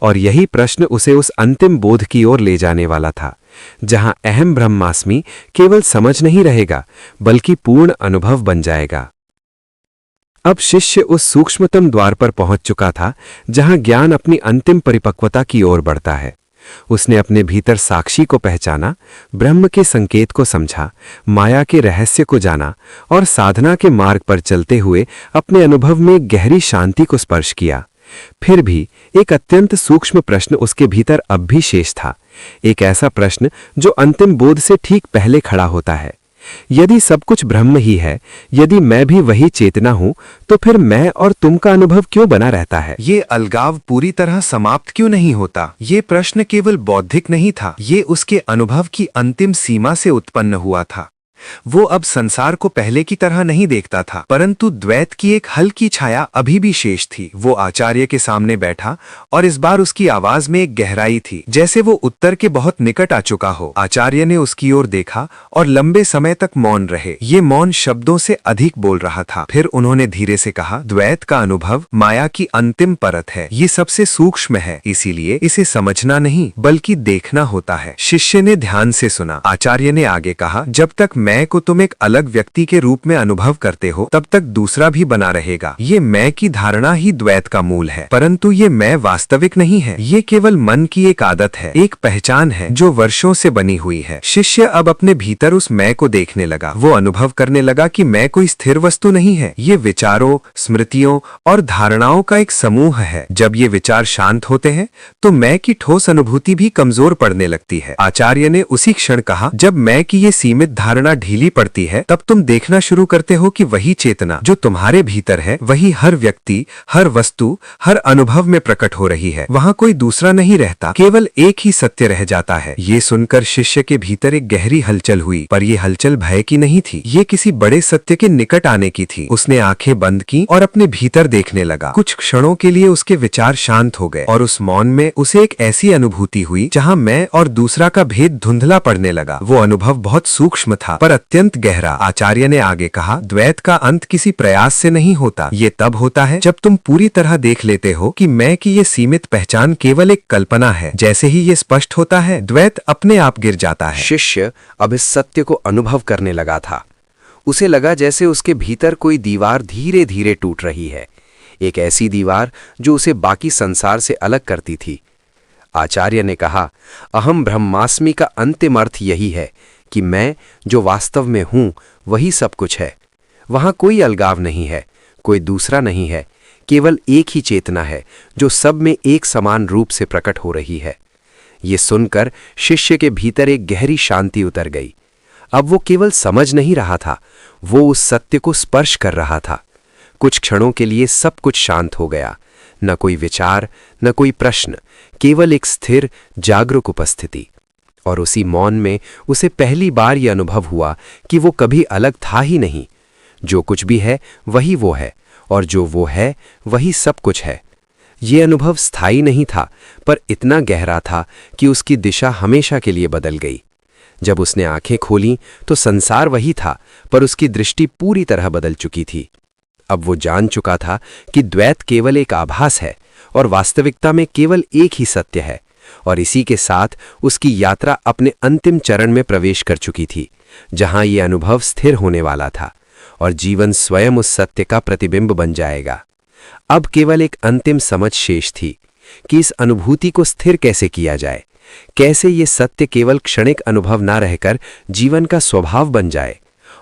और यही प्रश्न उसे उस अंतिम बोध की ओर ले जाने वाला था, जहां अहम ब्रह्मास्मि केवल समझ नहीं रहेगा, बल्कि पूर्ण अनुभव बन जाएगा। अब शिष्य उस सूक्ष्मतम द्वार पर पहुंच चुका था, जहां ज्ञान अपनी अंतिम परिपक्वता की ओर बढ़ता है। उसने अपने भीतर साक्षी को पहचाना, ब्रह्म के संकेत को समझा, माया के रहस्य को जाना, और साधना के मार्ग पर चलते हुए अपने अनुभव में गहरी शांति को स्पर्श किया। फिर भी एक अत्यंत सूक्ष्म प्रश्न उसके भीतर अब भी शेष था, एक ऐसा प्रश्न जो अंतिम बोध से ठीक पहले खड़ा होता है। यदि सब कुछ ब्रह्म ही है, यदि मैं भी वही चेतना हूं, तो फिर मैं और तुम का अनुभव क्यों बना रहता है? ये अलगाव पूरी तरह समाप्त क्यों नहीं होता? ये प्रश्न केवल बौद्धिक नहीं था, ये उसके अनुभव की अंतिम सीमा से उत्पन्न हुआ था। वो अब संसार को पहले की तरह नहीं देखता था, परंतु द्वैत की एक हल्की छाया अभी भी शेष थी। वो आचार्य के सामने बैठा, और इस बार उसकी आवाज में एक गहराई थी, जैसे वो उत्तर के बहुत निकट आ चुका हो। आचार्य ने उसकी ओर देखा और लंबे समय तक मौन रहे। ये मौन शब्दों से अधिक बोल रहा था। फिर उन्होंने धीरे से कहा, द्वैत का अनुभव माया की अंतिम परत है, ये सबसे सूक्ष्म है, इसीलिए इसे समझना नहीं बल्कि देखना होता है। शिष्य ने ध्यान से सुना। आचार्य ने आगे कहा, जब तक मैं को तुम एक अलग व्यक्ति के रूप में अनुभव करते हो, तब तक दूसरा भी बना रहेगा। ये मैं की धारणा ही द्वैत का मूल है, परंतु ये मैं वास्तविक नहीं है। ये केवल मन की एक आदत है, एक पहचान है जो वर्षों से बनी हुई है। शिष्य अब अपने भीतर उस मैं को देखने लगा। वो अनुभव करने लगा कि मैं कोई स्थिर वस्तु नहीं है, ये विचारों, स्मृतियों और धारणाओं का एक समूह है। जब ये विचार शांत होते हैं, तो मैं की ठोस अनुभूति भी कमजोर पड़ने लगती है। आचार्य ने उसी क्षण कहा, जब मैं की ये सीमित धारणा ढीली पड़ती है, तब तुम देखना शुरू करते हो कि वही चेतना जो तुम्हारे भीतर है, वही हर व्यक्ति, हर वस्तु, हर अनुभव में प्रकट हो रही है। वहां कोई दूसरा नहीं रहता, केवल एक ही सत्य रह जाता है। ये सुनकर शिष्य के भीतर एक गहरी हलचल हुई, पर यह हलचल भय की नहीं थी, ये किसी बड़े सत्य के निकट आने की थी। उसने आंखें बंद की और अपने भीतर देखने लगा। कुछ क्षणों के लिए उसके विचार शांत हो गए, और उस मौन में उसे एक ऐसी अनुभूति हुई जहां मैं और दूसरा का भेद धुंधला पड़ने लगा। वो अनुभव बहुत सूक्ष्म था, पर अत्यंत गहरा। आचार्य ने आगे कहा, द्वैत का अंत किसी प्रयास से नहीं होता, ये तब होता है जब तुम पूरी तरह देख लेते हो कि मैं की ये सीमित पहचान केवल एक कल्पना है। जैसे ही ये स्पष्ट होता है, द्वैत अपने आप गिर जाता है। शिष्य अब इस सत्य को अनुभव करने लगा था। उसे लगा जैसे उसके भीतर कोई दीवार धीरे धीरे टूट रही है, एक ऐसी दीवार जो उसे बाकी संसार से अलग करती थी। आचार्य ने कहा, अहम ब्रह्मास्मि का अंतिम अर्थ यही है कि मैं जो वास्तव में हूं वही सब कुछ है। वहां कोई अलगाव नहीं है, कोई दूसरा नहीं है, केवल एक ही चेतना है जो सब में एक समान रूप से प्रकट हो रही है। ये सुनकर शिष्य के भीतर एक गहरी शांति उतर गई। अब वो केवल समझ नहीं रहा था, वो उस सत्य को स्पर्श कर रहा था। कुछ क्षणों के लिए सब कुछ शांत हो गया, न कोई विचार, न कोई प्रश्न, केवल एक स्थिर जागरूक उपस्थिति। और उसी मौन में उसे पहली बार यह अनुभव हुआ कि वो कभी अलग था ही नहीं। जो कुछ भी है वही वो है, और जो वो है वही सब कुछ है। ये अनुभव स्थायी नहीं था, पर इतना गहरा था कि उसकी दिशा हमेशा के लिए बदल गई। जब उसने आंखें खोलीं तो संसार वही था, पर उसकी दृष्टि पूरी तरह बदल चुकी थी। अब वो जान चुका था कि द्वैत केवल एक आभास है और वास्तविकता में केवल एक ही सत्य है। और इसी के साथ उसकी यात्रा अपने अंतिम चरण में प्रवेश कर चुकी थी, जहां ये अनुभव स्थिर होने वाला था और जीवन स्वयं उस सत्य का प्रतिबिंब बन जाएगा। अब केवल एक अंतिम समझ शेष थी कि इस अनुभूति को स्थिर कैसे किया जाए, कैसे ये सत्य केवल क्षणिक अनुभव ना रहकर जीवन का स्वभाव बन जाए।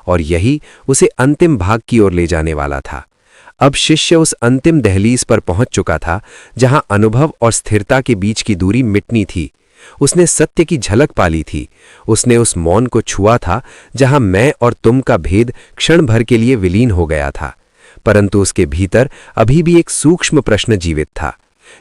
और यही उसे अंतिम भाग की ओर ले जाने वाला था। अब शिष्य उस अंतिम दहलीज पर पहुंच चुका था जहां अनुभव और स्थिरता के बीच की दूरी मिटनी थी। उसने सत्य की झलक पाली थी। उसने उस मौन को छुआ था जहां मैं और तुम का भेद क्षण भर के लिए विलीन हो गया था। परंतु उसके भीतर अभी भी एक सूक्ष्म प्रश्न जीवित था।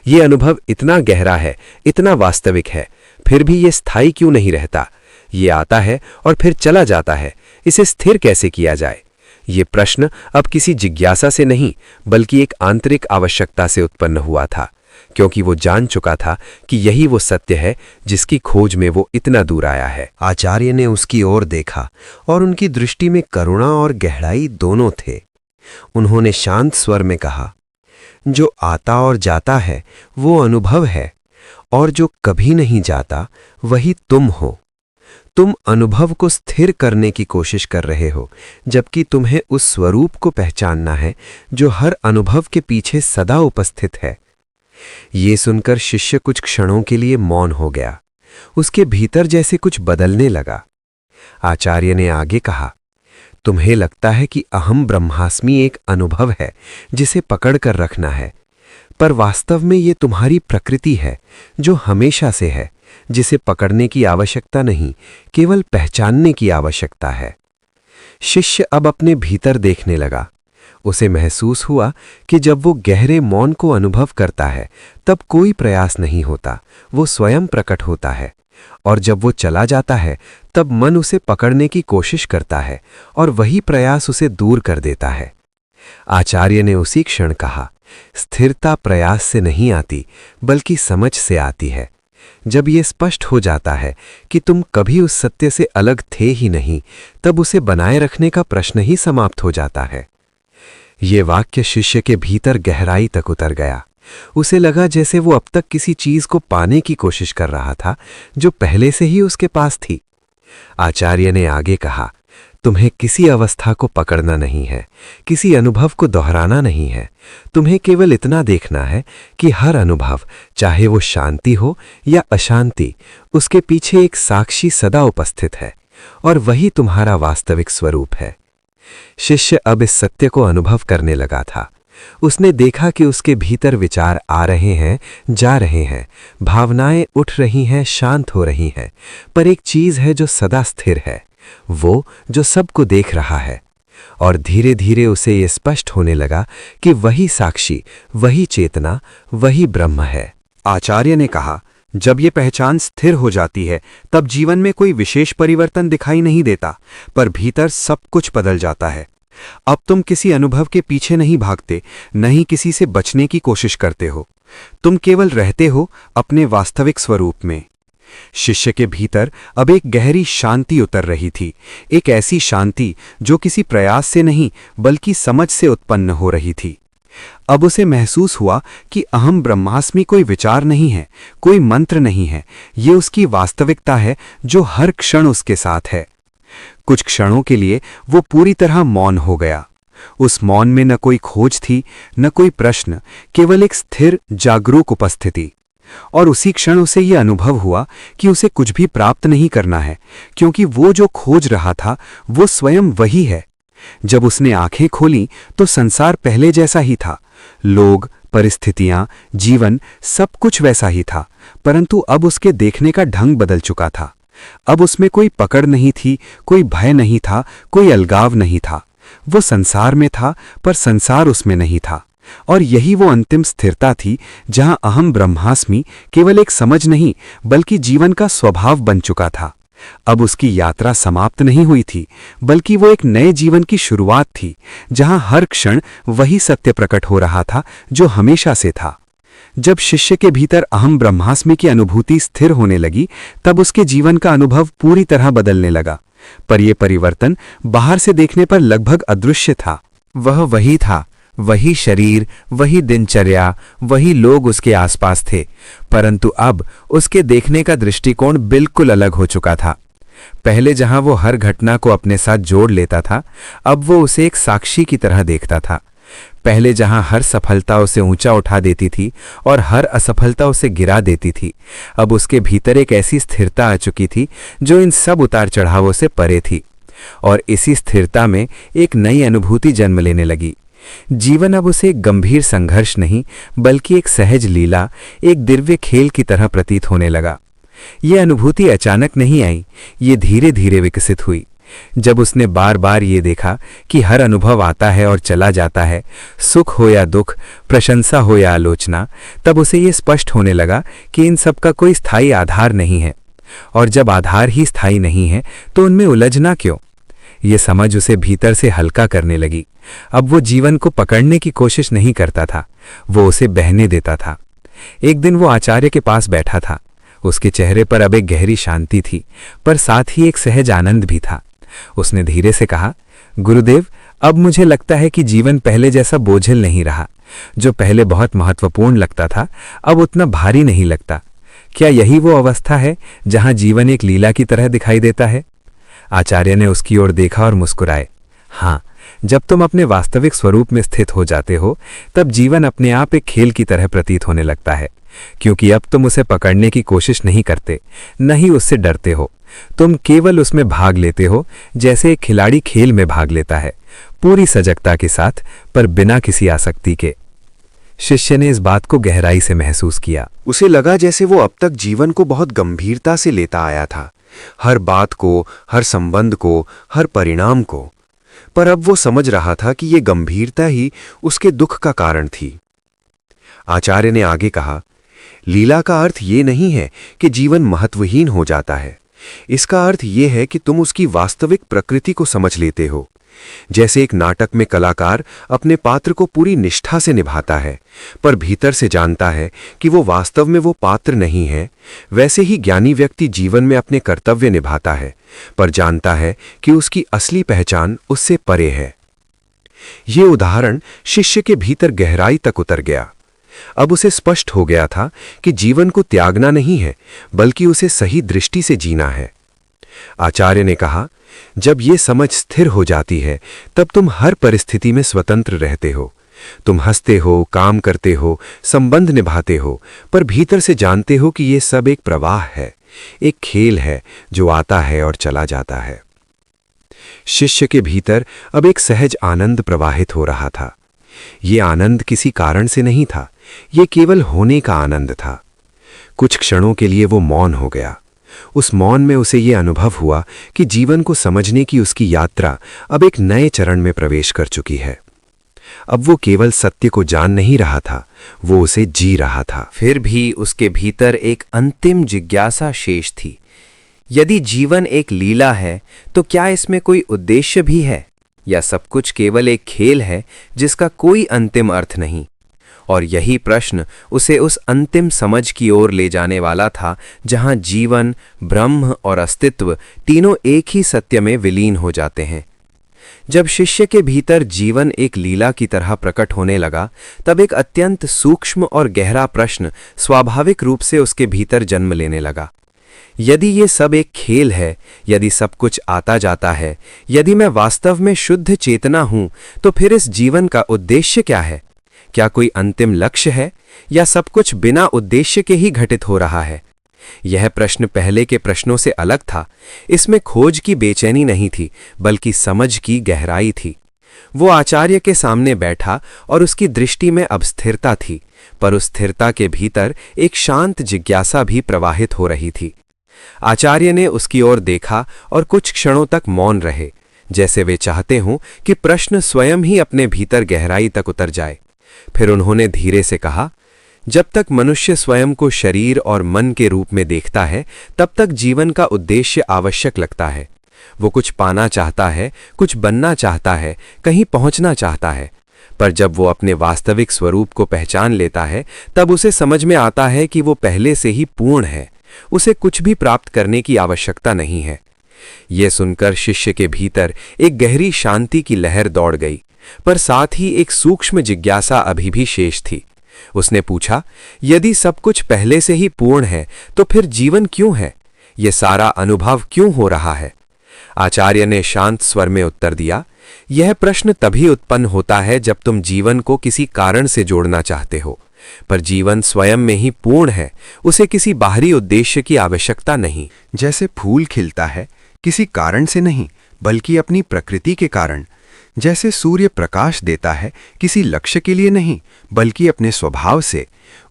ये अनुभव इतना गहरा है, इतना वास्तविक है, फिर भी ये स्थायी क्यों नहीं रहता? ये आता है और फिर चला जाता है, इसे स्थिर कैसे किया जाए? ये प्रश्न अब किसी जिज्ञासा से नहीं, बल्कि एक आंतरिक आवश्यकता से उत्पन्न हुआ था, क्योंकि वो जान चुका था कि यही वो सत्य है जिसकी खोज में वो इतना दूर आया है। आचार्य ने उसकी ओर देखा और उनकी दृष्टि में करुणा और गहराई दोनों थे। उन्होंने शांत स्वर में कहा, जो आता और जाता है वो अनुभव है, और जो कभी नहीं जाता वही तुम हो। तुम अनुभव को स्थिर करने की कोशिश कर रहे हो, जबकि तुम्हें उस स्वरूप को पहचानना है जो हर अनुभव के पीछे सदा उपस्थित है। ये सुनकर शिष्य कुछ क्षणों के लिए मौन हो गया। उसके भीतर जैसे कुछ बदलने लगा। आचार्य ने आगे कहा, तुम्हें लगता है कि अहम ब्रह्मास्मि एक अनुभव है जिसे पकड़ कर रखना है, पर वास्तव में ये तुम्हारी प्रकृति है जो हमेशा से है, जिसे पकड़ने की आवश्यकता नहीं, केवल पहचानने की आवश्यकता है। शिष्य अब अपने भीतर देखने लगा। उसे महसूस हुआ कि जब वो गहरे मौन को अनुभव करता है तब कोई प्रयास नहीं होता, वो स्वयं प्रकट होता है। और जब वो चला जाता है तब मन उसे पकड़ने की कोशिश करता है और वही प्रयास उसे दूर कर देता है। आचार्य ने उसी क्षण कहा, स्थिरता प्रयास से नहीं आती, बल्कि समझ से आती है। जब ये स्पष्ट हो जाता है कि तुम कभी उस सत्य से अलग थे ही नहीं, तब उसे बनाए रखने का प्रश्न ही समाप्त हो जाता है। ये वाक्य शिष्य के भीतर गहराई तक उतर गया। उसे लगा जैसे वो अब तक किसी चीज को पाने की कोशिश कर रहा था जो पहले से ही उसके पास थी। आचार्य ने आगे कहा, तुम्हें किसी अवस्था को पकड़ना नहीं है, किसी अनुभव को दोहराना नहीं है। तुम्हें केवल इतना देखना है कि हर अनुभव, चाहे वो शांति हो या अशांति, उसके पीछे एक साक्षी सदा उपस्थित है, और वही तुम्हारा वास्तविक स्वरूप है। शिष्य अब इस सत्य को अनुभव करने लगा था। उसने देखा कि उसके भीतर विचार आ रहे हैं, जा रहे हैं, भावनाएं उठ रही हैं, शांत हो रही हैं, पर एक चीज है जो सदा स्थिर है, वो जो सबको देख रहा है। और धीरे धीरे उसे ये स्पष्ट होने लगा कि वही साक्षी, वही चेतना, वही ब्रह्म है। आचार्य ने कहा, जब ये पहचान स्थिर हो जाती है तब जीवन में कोई विशेष परिवर्तन दिखाई नहीं देता, पर भीतर सब कुछ बदल जाता है। अब तुम किसी अनुभव के पीछे नहीं भागते, नहीं किसी से बचने की कोशिश करते हो। तुम केवल रहते हो अपने वास्तविक स्वरूप में। शिष्य के भीतर अब एक गहरी शांति उतर रही थी, एक ऐसी शांति जो किसी प्रयास से नहीं बल्कि समझ से उत्पन्न हो रही थी। अब उसे महसूस हुआ कि अहम ब्रह्मास्मि कोई विचार नहीं है, कोई मंत्र नहीं है, ये उसकी वास्तविकता है जो हर क्षण उसके साथ है। कुछ क्षणों के लिए वो पूरी तरह मौन हो गया। उस मौन में न कोई खोज थी, न कोई प्रश्न, केवल एक स्थिर जागरूक उपस्थिति। और उसी क्षण उसे यह अनुभव हुआ कि उसे कुछ भी प्राप्त नहीं करना है, क्योंकि वो जो खोज रहा था वो स्वयं वही है। जब उसने आंखें खोलीं तो संसार पहले जैसा ही था। लोग, परिस्थितियां, जीवन, सब कुछ वैसा ही था, परंतु अब उसके देखने का ढंग बदल चुका था। अब उसमें कोई पकड़ नहीं थी, कोई भय नहीं था, कोई अलगाव नहीं था। वो संसार में था, पर संसार उसमें नहीं था। और यही वो अंतिम स्थिरता थी जहां अहम ब्रह्मास्मि केवल एक समझ नहीं बल्कि जीवन का स्वभाव बन चुका था। अब उसकी यात्रा समाप्त नहीं हुई थी, बल्कि वो एक नए जीवन की शुरुआत थी जहां हर क्षण वही सत्य प्रकट हो रहा था जो हमेशा से था। जब शिष्य के भीतर अहम ब्रह्मास्मि की अनुभूति स्थिर होने लगी, तब उसके जीवन का अनुभव पूरी तरह बदलने लगा। पर यह परिवर्तन बाहर से देखने पर लगभग अदृश्य था। वह वही था, वही शरीर, वही दिनचर्या, वही लोग उसके आसपास थे, परंतु अब उसके देखने का दृष्टिकोण बिल्कुल अलग हो चुका था। पहले जहां वो हर घटना को अपने साथ जोड़ लेता था, अब वो उसे एक साक्षी की तरह देखता था। पहले जहां हर सफलता उसे ऊंचा उठा देती थी और हर असफलता उसे गिरा देती थी, अब उसके भीतर एक ऐसी स्थिरता आ चुकी थी जो इन सब उतार चढ़ावों से परे थी। और इसी स्थिरता में एक नई अनुभूति जन्म लेने लगी। जीवन अब उसे एक गंभीर संघर्ष नहीं बल्कि एक सहज लीला, एक दिव्य खेल की तरह प्रतीत होने लगा। ये अनुभूति अचानक नहीं आई, ये धीरे धीरे विकसित हुई। जब उसने बार बार ये देखा कि हर अनुभव आता है और चला जाता है, सुख हो या दुख, प्रशंसा हो या आलोचना, तब उसे ये स्पष्ट होने लगा कि इन सब का कोई स्थायी आधार नहीं है। और जब आधार ही स्थायी नहीं है तो उनमें उलझना क्यों? ये समझ उसे भीतर से हल्का करने लगी। अब वो जीवन को पकड़ने की कोशिश नहीं करता था, वो उसे बहने देता था। एक दिन वो आचार्य के पास बैठा था। उसके चेहरे पर अब एक गहरी शांति थी, पर साथ ही एक सहज आनंद भी था। उसने धीरे से कहा, गुरुदेव, अब मुझे लगता है कि जीवन पहले जैसा बोझिल नहीं रहा। जो पहले बहुत महत्वपूर्ण लगता था, अब उतना भारी नहीं लगता। क्या यही वो अवस्था है जहां जीवन एक लीला की तरह दिखाई देता है? आचार्य ने उसकी ओर देखा और मुस्कुराए। हाँ, जब तुम अपने वास्तविक स्वरूप में स्थित हो जाते हो, तब जीवन अपने आप एक खेल की तरह प्रतीत होने लगता है, क्योंकि अब तुम उसे पकड़ने की कोशिश नहीं करते, न ही उससे डरते हो। तुम केवल उसमें भाग लेते हो जैसे एक खिलाड़ी खेल में भाग लेता है, पूरी सजगता के साथ, पर बिना किसी आसक्ति के। शिष्य ने इस बात को गहराई से महसूस किया। उसे लगा जैसे वो अब तक जीवन को बहुत गंभीरता से लेता आया था, हर बात को, हर संबंध को, हर परिणाम को। पर अब वो समझ रहा था कि ये गंभीरता ही उसके दुख का कारण थी। आचार्य ने आगे कहा, लीला का अर्थ ये नहीं है कि जीवन महत्वहीन हो जाता है। इसका अर्थ ये है कि तुम उसकी वास्तविक प्रकृति को समझ लेते हो। जैसे एक नाटक में कलाकार अपने पात्र को पूरी निष्ठा से निभाता है, पर भीतर से जानता है कि वो वास्तव में वो पात्र नहीं है, वैसे ही ज्ञानी व्यक्ति जीवन में अपने कर्तव्य निभाता है, पर जानता है कि उसकी असली पहचान उससे परे है। ये उदाहरण शिष्य के भीतर गहराई तक उतर गया। अब उसे स्पष्ट हो गया था कि जीवन को त्यागना नहीं है, बल्कि उसे सही दृष्टि से जीना है। आचार्य ने कहा, जब ये समझ स्थिर हो जाती है, तब तुम हर परिस्थिति में स्वतंत्र रहते हो। तुम हंसते हो, काम करते हो, संबंध निभाते हो, पर भीतर से जानते हो कि ये सब एक प्रवाह है, एक खेल है जो आता है और चला जाता है। शिष्य के भीतर अब एक सहज आनंद प्रवाहित हो रहा था। ये आनंद किसी कारण से नहीं था, ये केवल होने का आनंद था। कुछ क्षणों के लिए वो मौन हो गया। उस मौन में उसे ये अनुभव हुआ कि जीवन को समझने की उसकी यात्रा अब एक नए चरण में प्रवेश कर चुकी है। अब वो केवल सत्य को जान नहीं रहा था, वो उसे जी रहा था। फिर भी उसके भीतर एक अंतिम जिज्ञासा शेष थी। यदि जीवन एक लीला है, तो क्या इसमें कोई उद्देश्य भी है, या सब कुछ केवल एक खेल है जिसका कोई अंतिम अर्थ नहीं? और यही प्रश्न उसे उस अंतिम समझ की ओर ले जाने वाला था जहां जीवन, ब्रह्म और अस्तित्व तीनों एक ही सत्य में विलीन हो जाते हैं। जब शिष्य के भीतर जीवन एक लीला की तरह प्रकट होने लगा, तब एक अत्यंत सूक्ष्म और गहरा प्रश्न स्वाभाविक रूप से उसके भीतर जन्म लेने लगा। यदि ये सब एक खेल है, यदि सब कुछ आता जाता है, यदि मैं वास्तव में शुद्ध चेतना हूं, तो फिर इस जीवन का उद्देश्य क्या है? क्या कोई अंतिम लक्ष्य है, या सब कुछ बिना उद्देश्य के ही घटित हो रहा है? यह प्रश्न पहले के प्रश्नों से अलग था। इसमें खोज की बेचैनी नहीं थी, बल्कि समझ की गहराई थी। वो आचार्य के सामने बैठा और उसकी दृष्टि में अब स्थिरता थी, पर उस स्थिरता के भीतर एक शांत जिज्ञासा भी प्रवाहित हो रही थी। आचार्य ने उसकी ओर देखा और कुछ क्षणों तक मौन रहे, जैसे वे चाहते हों कि प्रश्न स्वयं ही अपने भीतर गहराई तक उतर जाए। फिर उन्होंने धीरे से कहा, जब तक मनुष्य स्वयं को शरीर और मन के रूप में देखता है, तब तक जीवन का उद्देश्य आवश्यक लगता है। वो कुछ पाना चाहता है, कुछ बनना चाहता है, कहीं पहुंचना चाहता है। पर जब वो अपने वास्तविक स्वरूप को पहचान लेता है, तब उसे समझ में आता है कि वो पहले से ही पूर्ण है। उसे कुछ भी प्राप्त करने की आवश्यकता नहीं है। यह सुनकर शिष्य के भीतर एक गहरी शांति की लहर दौड़ गई, पर साथ ही एक सूक्ष्म जिज्ञासा अभी भी शेष थी। उसने पूछा, यदि सब कुछ पहले से ही पूर्ण है, तो फिर जीवन क्यों है? यह सारा अनुभव क्यों हो रहा है? आचार्य ने शांत स्वर में उत्तर दिया, यह प्रश्न तभी उत्पन्न होता है जब तुम जीवन को किसी कारण से जोड़ना चाहते हो। पर जीवन स्वयं में ही पूर्ण है, उसे किसी बाहरी उद्देश्य की आवश्यकता नहीं। जैसे फूल खिलता है किसी कारण से नहीं, बल्कि अपनी प्रकृति के कारण। जैसे सूर्य प्रकाश देता है किसी लक्ष्य के लिए नहीं, बल्कि अपने स्वभाव से।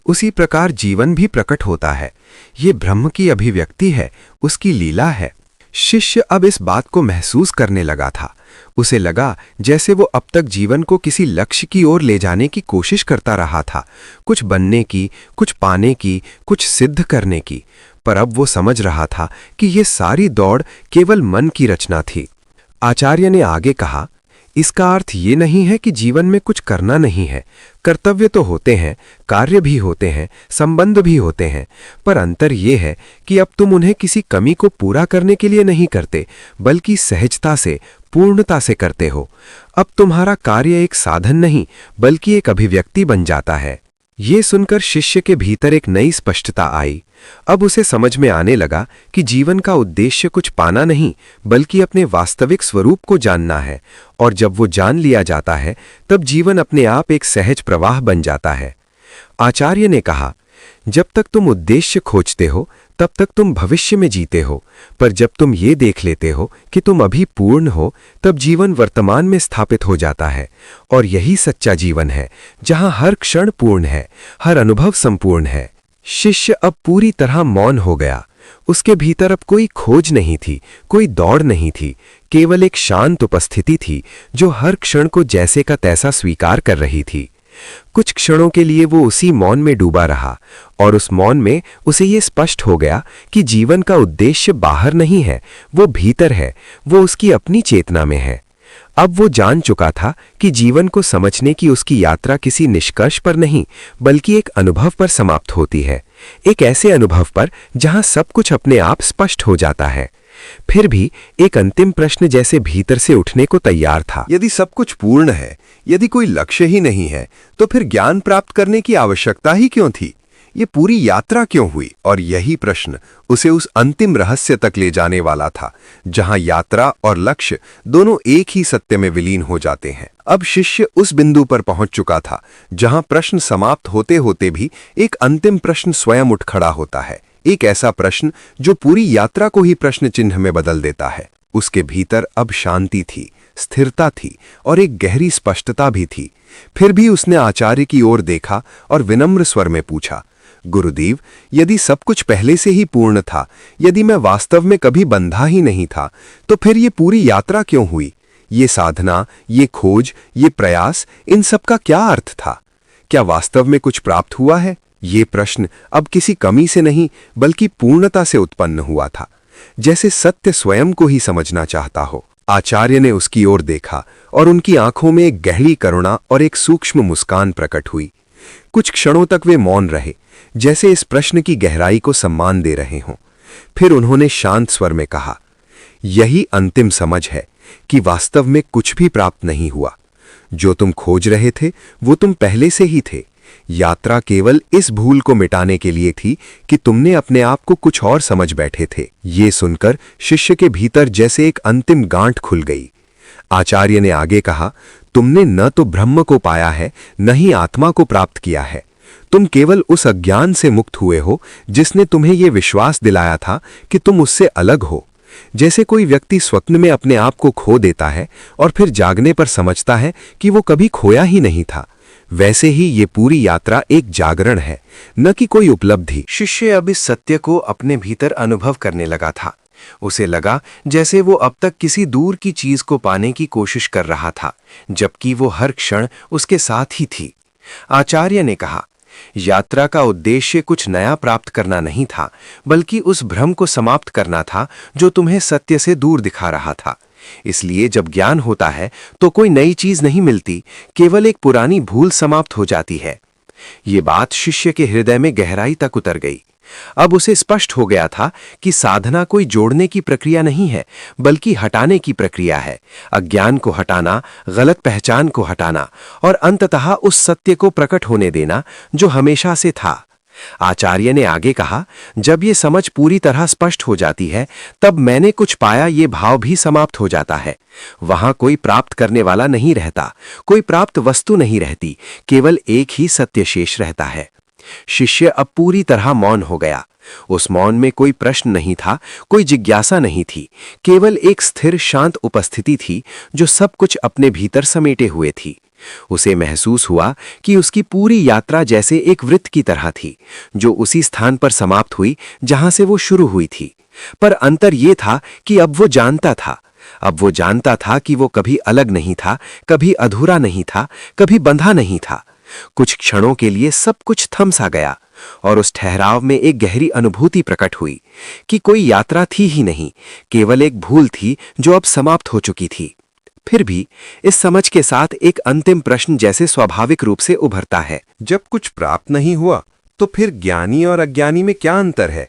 उसी प्रकार जीवन भी प्रकट होता है। ये ब्रह्म की अभिव्यक्ति है, उसकी लीला है। शिष्य अब इस बात को महसूस करने लगा था। उसे लगा जैसे वो अब तक जीवन को किसी लक्ष्य की ओर ले जाने की कोशिश करता रहा था, कुछ बनने की, कुछ पाने की, कुछ सिद्ध करने की। पर अब वो समझ रहा था कि ये सारी दौड़ केवल मन की रचना थी। आचार्य ने आगे कहा, इसका अर्थ ये नहीं है कि जीवन में कुछ करना नहीं है। कर्तव्य तो होते हैं, कार्य भी होते हैं, संबंध भी होते हैं, पर अंतर ये है कि अब तुम उन्हें किसी कमी को पूरा करने के लिए नहीं करते, बल्कि सहजता से, पूर्णता से करते हो। अब तुम्हारा कार्य एक साधन नहीं, बल्कि एक अभिव्यक्ति बन जाता है। ये सुनकर शिष्य के भीतर एक नई स्पष्टता आई। अब उसे समझ में आने लगा कि जीवन का उद्देश्य कुछ पाना नहीं, बल्कि अपने वास्तविक स्वरूप को जानना है। और जब वो जान लिया जाता है, तब जीवन अपने आप एक सहज प्रवाह बन जाता है। आचार्य ने कहा, जब तक तुम उद्देश्य खोजते हो, तब तक तुम भविष्य में जीते हो। पर जब तुम ये देख लेते हो कि तुम अभी पूर्ण हो, तब जीवन वर्तमान में स्थापित हो जाता है। और यही सच्चा जीवन है, जहां हर क्षण पूर्ण है, हर अनुभव संपूर्ण है। शिष्य अब पूरी तरह मौन हो गया। उसके भीतर अब कोई खोज नहीं थी, कोई दौड़ नहीं थी, केवल एक शांत उपस्थिति थी जो हर क्षण को जैसे का तैसा स्वीकार कर रही थी। कुछ क्षणों के लिए वो उसी मौन में डूबा रहा, और उस मौन में उसे ये स्पष्ट हो गया कि जीवन का उद्देश्य बाहर नहीं है, वो भीतर है, वो उसकी अपनी चेतना में है। अब वो जान चुका था कि जीवन को समझने की उसकी यात्रा किसी निष्कर्ष पर नहीं, बल्कि एक अनुभव पर समाप्त होती है। एक ऐसे अनुभव पर जहां सब कुछ अपने आप स्पष्ट हो जाता है। फिर भी एक अंतिम प्रश्न जैसे भीतर से उठने को तैयार था। यदि सब कुछ पूर्ण है, यदि कोई लक्ष्य ही नहीं है, तो फिर ज्ञान प्राप्त करने की आवश्यकता ही क्यों थी? ये पूरी यात्रा क्यों हुई? और यही प्रश्न उसे उस अंतिम रहस्य तक ले जाने वाला था, जहां यात्रा और लक्ष्य दोनों एक ही सत्य में विलीन हो जाते हैं। अब शिष्य उस बिंदु पर पहुंच चुका था, जहां प्रश्न समाप्त होते होते भी एक अंतिम प्रश्न स्वयं उठ खड़ा होता है। एक ऐसा प्रश्न जो पूरी यात्रा को ही प्रश्न चिन्ह में बदल देता है। उसके भीतर अब शांति थी, स्थिरता थी और एक गहरी स्पष्टता भी थी। फिर भी उसने आचार्य की ओर देखा और विनम्र स्वर में पूछा, गुरुदेव, यदि सब कुछ पहले से ही पूर्ण था, यदि मैं वास्तव में कभी बंधा ही नहीं था, तो फिर ये पूरी यात्रा क्यों हुई? ये साधना, ये खोज, ये प्रयास, इन सब का क्या अर्थ था? क्या वास्तव में कुछ प्राप्त हुआ है? ये प्रश्न अब किसी कमी से नहीं, बल्कि पूर्णता से उत्पन्न हुआ था, जैसे सत्य स्वयं को ही समझना चाहता हो। आचार्य ने उसकी ओर देखा और उनकी आंखों में एक गहरी करुणा और एक सूक्ष्म मुस्कान प्रकट हुई। कुछ क्षणों तक वे मौन रहे, जैसे इस प्रश्न की गहराई को सम्मान दे रहे हों। फिर उन्होंने शांत स्वर में कहा, यही अंतिम समझ है कि वास्तव में कुछ भी प्राप्त नहीं हुआ। जो तुम खोज रहे थे, वो तुम पहले से ही थे। यात्रा केवल इस भूल को मिटाने के लिए थी कि तुमने अपने आप को कुछ और समझ बैठे थे। ये सुनकर शिष्य के भीतर जैसे एक अंतिम गांठ खुल गई। आचार्य ने आगे कहा, तुमने न तो ब्रह्म को पाया है, न ही आत्मा को प्राप्त किया है। तुम केवल उस अज्ञान से मुक्त हुए हो जिसने तुम्हें यह विश्वास दिलाया था कि तुम उससे अलग हो। जैसे कोई व्यक्ति स्वप्न में अपने आप को खो देता है और फिर जागने पर समझता है कि वो कभी खोया ही नहीं था, वैसे ही ये पूरी यात्रा एक जागरण है, न कि कोई उपलब्धि। शिष्य अब इस सत्य को अपने भीतर अनुभव करने लगा था। उसे लगा जैसे वो अब तक किसी दूर की चीज को पाने की कोशिश कर रहा था, जबकि वो हर क्षण उसके साथ ही थी। आचार्य ने कहा, यात्रा का उद्देश्य कुछ नया प्राप्त करना नहीं था, बल्कि उस भ्रम को समाप्त करना था जो तुम्हें सत्य से दूर दिखा रहा था। इसलिए जब ज्ञान होता है तो कोई नई चीज नहीं मिलती, केवल एक पुरानी भूल समाप्त हो जाती है। ये बात शिष्य के हृदय में गहराई तक उतर गई। अब उसे स्पष्ट हो गया था कि साधना कोई जोड़ने की प्रक्रिया नहीं है, बल्कि हटाने की प्रक्रिया है। अज्ञान को हटाना, गलत पहचान को हटाना और अंततः उस सत्य को प्रकट होने देना जो हमेशा से था। आचार्य ने आगे कहा, जब ये समझ पूरी तरह स्पष्ट हो जाती है, तब मैंने कुछ पाया ये भाव भी समाप्त हो जाता है। वहां कोई प्राप्त करने वाला नहीं रहता, कोई प्राप्त वस्तु नहीं रहती, केवल एक ही सत्य शेष रहता है। शिष्य अब पूरी तरह मौन हो गया। उस मौन में कोई प्रश्न नहीं था, कोई जिज्ञासा नहीं थी, केवल एक स्थिर शांत उपस्थिति थी जो सब कुछ अपने भीतर समेटे हुए थी। उसे महसूस हुआ कि उसकी पूरी यात्रा जैसे एक वृत्त की तरह थी, जो उसी स्थान पर समाप्त हुई जहां से वो शुरू हुई थी। पर अंतर ये था कि अब वो जानता था कि वो कभी अलग नहीं था, कभी अधूरा नहीं था, कभी बंधा नहीं था। कुछ क्षणों के लिए सब कुछ थम सा गया और उस ठहराव में एक गहरी अनुभूति प्रकट हुई कि कोई यात्रा थी ही नहीं, केवल एक भूल थी जो अब समाप्त हो चुकी थी। फिर भी इस समझ के साथ एक अंतिम प्रश्न जैसे स्वाभाविक रूप से उभरता है, जब कुछ प्राप्त नहीं हुआ तो फिर ज्ञानी और अज्ञानी में क्या अंतर है?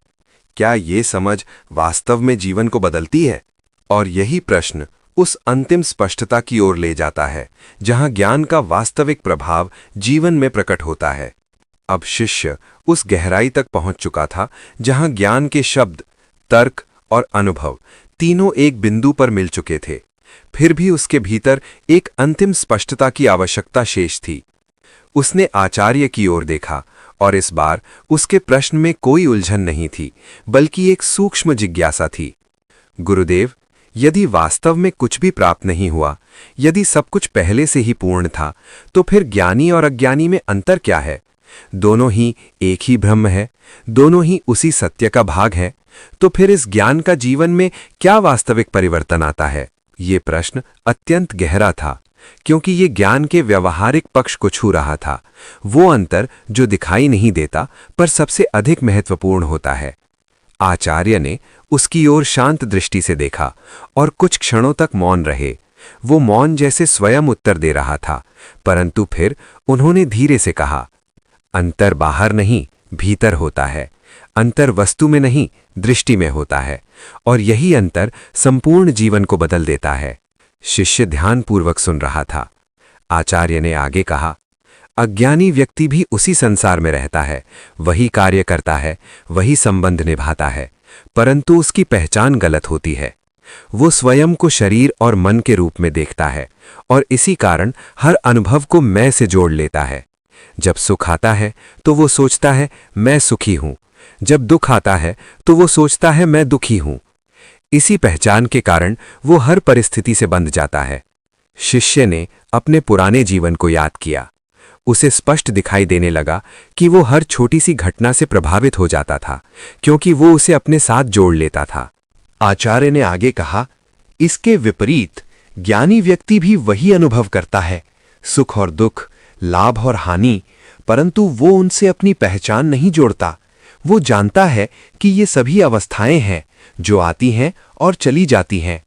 क्या ये समझ वास्तव में जीवन को बदलती है? और यही प्रश्न उस अंतिम स्पष्टता की ओर ले जाता है जहां ज्ञान का वास्तविक प्रभाव जीवन में प्रकट होता है। अब शिष्य उस गहराई तक पहुंच चुका था जहां ज्ञान के शब्द, तर्क और अनुभव तीनों एक बिंदु पर मिल चुके थे। फिर भी उसके भीतर एक अंतिम स्पष्टता की आवश्यकता शेष थी। उसने आचार्य की ओर देखा और इस बार उसके प्रश्न में कोई उलझन नहीं थी, बल्कि एक सूक्ष्म जिज्ञासा थी। गुरुदेव, यदि वास्तव में कुछ भी प्राप्त नहीं हुआ, यदि सब कुछ पहले से ही पूर्ण था, तो फिर ज्ञानी और अज्ञानी में अंतर क्या है? दोनों ही एक ही ब्रह्म है, दोनों ही उसी सत्य का भाग है। तो फिर इस ज्ञान का जीवन में क्या वास्तविक परिवर्तन आता है? ये प्रश्न अत्यंत गहरा था, क्योंकि ये ज्ञान के व्यवहारिक पक्ष को छू रहा था, वो अंतर जो दिखाई नहीं देता पर सबसे अधिक महत्वपूर्ण होता है। आचार्य ने उसकी ओर शांत दृष्टि से देखा और कुछ क्षणों तक मौन रहे। वो मौन जैसे स्वयं उत्तर दे रहा था, परंतु फिर उन्होंने धीरे से कहा, अंतर बाहर नहीं, भीतर होता है। अंतर वस्तु में नहीं, दृष्टि में होता है, और यही अंतर संपूर्ण जीवन को बदल देता है। शिष्य ध्यानपूर्वक सुन रहा था। आचार्य ने आगे कहा, अज्ञानी व्यक्ति भी उसी संसार में रहता है, वही कार्य करता है, वही संबंध निभाता है, परंतु उसकी पहचान गलत होती है। वो स्वयं को शरीर और मन के रूप में देखता है और इसी कारण हर अनुभव को मैं से जोड़ लेता है। जब सुख आता है तो वो सोचता है मैं सुखी हूं, जब दुख आता है तो वो सोचता है मैं दुखी हूं। इसी पहचान के कारण वो हर परिस्थिति से बंध जाता है। शिष्य ने अपने पुराने जीवन को याद किया। उसे स्पष्ट दिखाई देने लगा कि वो हर छोटी सी घटना से प्रभावित हो जाता था, क्योंकि वो उसे अपने साथ जोड़ लेता था। आचार्य ने आगे कहा, इसके विपरीत ज्ञानी व्यक्ति भी वही अनुभव करता है, सुख और दुख, लाभ और हानि, परंतु वो उनसे अपनी पहचान नहीं जोड़ता। वो जानता है कि ये सभी अवस्थाएं हैं जो आती हैं और चली जाती हैं।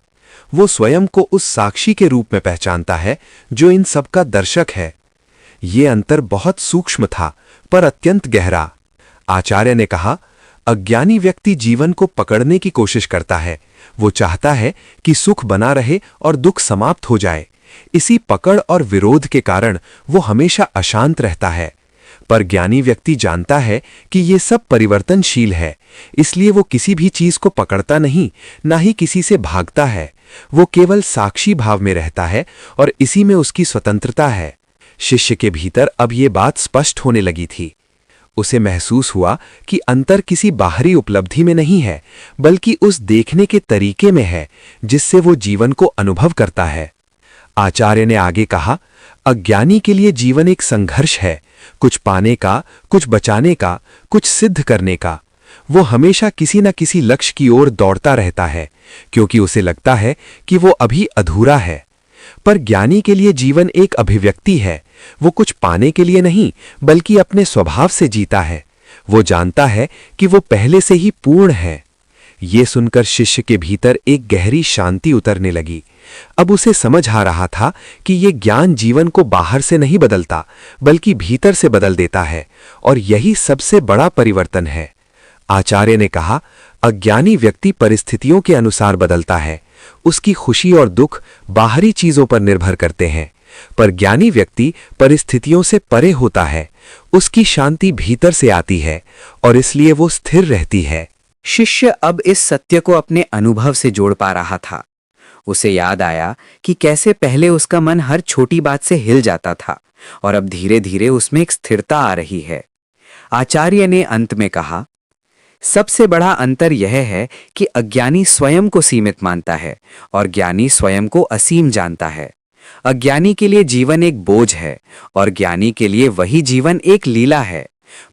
वो स्वयं को उस साक्षी के रूप में पहचानता है जो इन सब का दर्शक है। ये अंतर बहुत सूक्ष्म था पर अत्यंत गहरा। आचार्य ने कहा, अज्ञानी व्यक्ति जीवन को पकड़ने की कोशिश करता है। वो चाहता है कि सुख बना रहे और दुख समाप्त हो जाए। इसी पकड़ और विरोध के कारण वो हमेशा अशांत रहता है। पर ज्ञानी व्यक्ति जानता है कि ये सब परिवर्तनशील है, इसलिए वो किसी भी चीज को पकड़ता नहीं, ना ही किसी से भागता है। वो केवल साक्षी भाव में रहता है और इसी में उसकी स्वतंत्रता है। शिष्य के भीतर अब ये बात स्पष्ट होने लगी थी। उसे महसूस हुआ कि अंतर किसी बाहरी उपलब्धि में नहीं है, बल्कि उस देखने के तरीके में है जिससे वो जीवन को अनुभव करता है। आचार्य ने आगे कहा, अज्ञानी के लिए जीवन एक संघर्ष है, कुछ पाने का, कुछ बचाने का, कुछ सिद्ध करने का। वो हमेशा किसी न किसी लक्ष्य की ओर दौड़ता रहता है, क्योंकि उसे लगता है कि वो अभी अधूरा है। पर ज्ञानी के लिए जीवन एक अभिव्यक्ति है। वो कुछ पाने के लिए नहीं, बल्कि अपने स्वभाव से जीता है। वो जानता है कि वो पहले से ही पूर्ण है। ये सुनकर शिष्य के भीतर एक गहरी शांति उतरने लगी। अब उसे समझ आ रहा था कि ये ज्ञान जीवन को बाहर से नहीं बदलता, बल्कि भीतर से बदल देता है, और यही सबसे बड़ा परिवर्तन है। आचार्य ने कहा, अज्ञानी व्यक्ति परिस्थितियों के अनुसार बदलता है। उसकी खुशी और दुख बाहरी चीजों पर निर्भर करते हैं, पर ज्ञानी व्यक्ति परिस्थितियों से परे होता है। उसकी शांति भीतर से आती है और इसलिए वो स्थिर रहती है। शिष्य अब इस सत्य को अपने अनुभव से जोड़ पा रहा था। उसे याद आया कि कैसे पहले उसका मन हर छोटी बात से हिल जाता था और अब धीरे धीरे उसमें एक स्थिरता आ रही है। आचार्य ने अंत में कहा, सबसे बड़ा अंतर यह है कि अज्ञानी स्वयं को सीमित मानता है और ज्ञानी स्वयं को असीम जानता है। अज्ञानी के लिए जीवन एक बोझ है और ज्ञानी के लिए वही जीवन एक लीला है,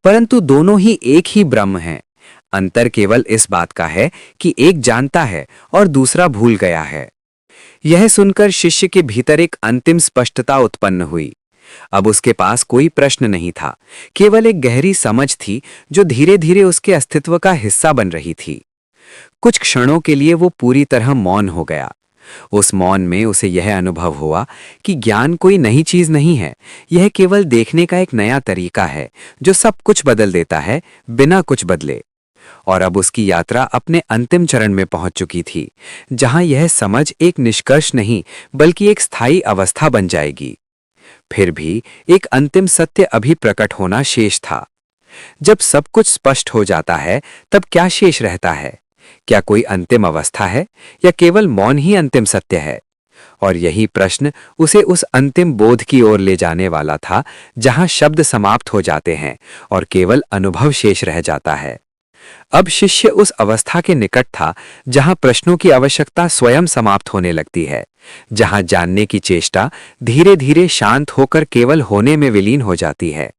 परंतु दोनों ही एक ही ब्रह्म हैं। अंतर केवल इस बात का है कि एक जानता है और दूसरा भूल गया है। यह सुनकर शिष्य के भीतर एक अंतिम स्पष्टता उत्पन्न हुई। अब उसके पास कोई प्रश्न नहीं था, केवल एक गहरी समझ थी जो धीरे धीरे उसके अस्तित्व का हिस्सा बन रही थी। कुछ क्षणों के लिए वो पूरी तरह मौन हो गया। उस मौन में उसे यह अनुभव हुआ कि ज्ञान कोई नई चीज नहीं है, यह केवल देखने का एक नया तरीका है जो सब कुछ बदल देता है बिना कुछ बदले। और अब उसकी यात्रा अपने अंतिम चरण में पहुंच चुकी थी, जहां यह समझ एक निष्कर्ष नहीं बल्कि एक स्थायी अवस्था बन जाएगी। फिर भी एक अंतिम सत्य अभी प्रकट होना शेष था। जब सब कुछ स्पष्ट हो जाता है तब क्या शेष रहता है? क्या कोई अंतिम अवस्था है या केवल मौन ही अंतिम सत्य है? और यही प्रश्न उसे उस अंतिम बोध की ओर ले जाने वाला था, जहां शब्द समाप्त हो जाते हैं और केवल अनुभव शेष रह जाता है। अब शिष्य उस अवस्था के निकट था जहां प्रश्नों की आवश्यकता स्वयं समाप्त होने लगती है, जहां जानने की चेष्टा धीरे धीरे शांत होकर केवल होने में विलीन हो जाती है।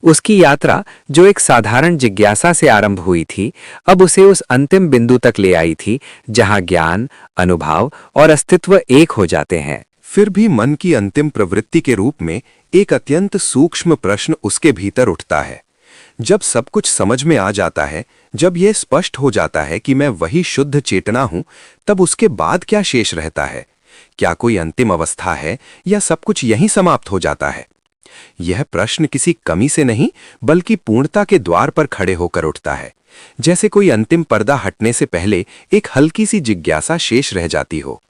उसकी यात्रा, जो एक साधारण जिज्ञासा से आरंभ हुई थी, अब उसे उस अंतिम बिंदु तक ले आई थी जहां ज्ञान, अनुभव और अस्तित्व एक हो जाते हैं। फिर भी मन की अंतिम प्रवृत्ति के रूप में एक अत्यंत सूक्ष्म प्रश्न उसके भीतर उठता है। जब सब कुछ समझ में आ जाता है, जब यह स्पष्ट हो जाता है कि मैं वही शुद्ध चेतना हूं, तब उसके बाद क्या शेष रहता है? क्या कोई अंतिम अवस्था है या सब कुछ यहीं समाप्त हो जाता है? यह प्रश्न किसी कमी से नहीं बल्कि पूर्णता के द्वार पर खड़े होकर उठता है, जैसे कोई अंतिम पर्दा हटने से पहले एक हल्की सी जिज्ञासा शेष रह जाती हो।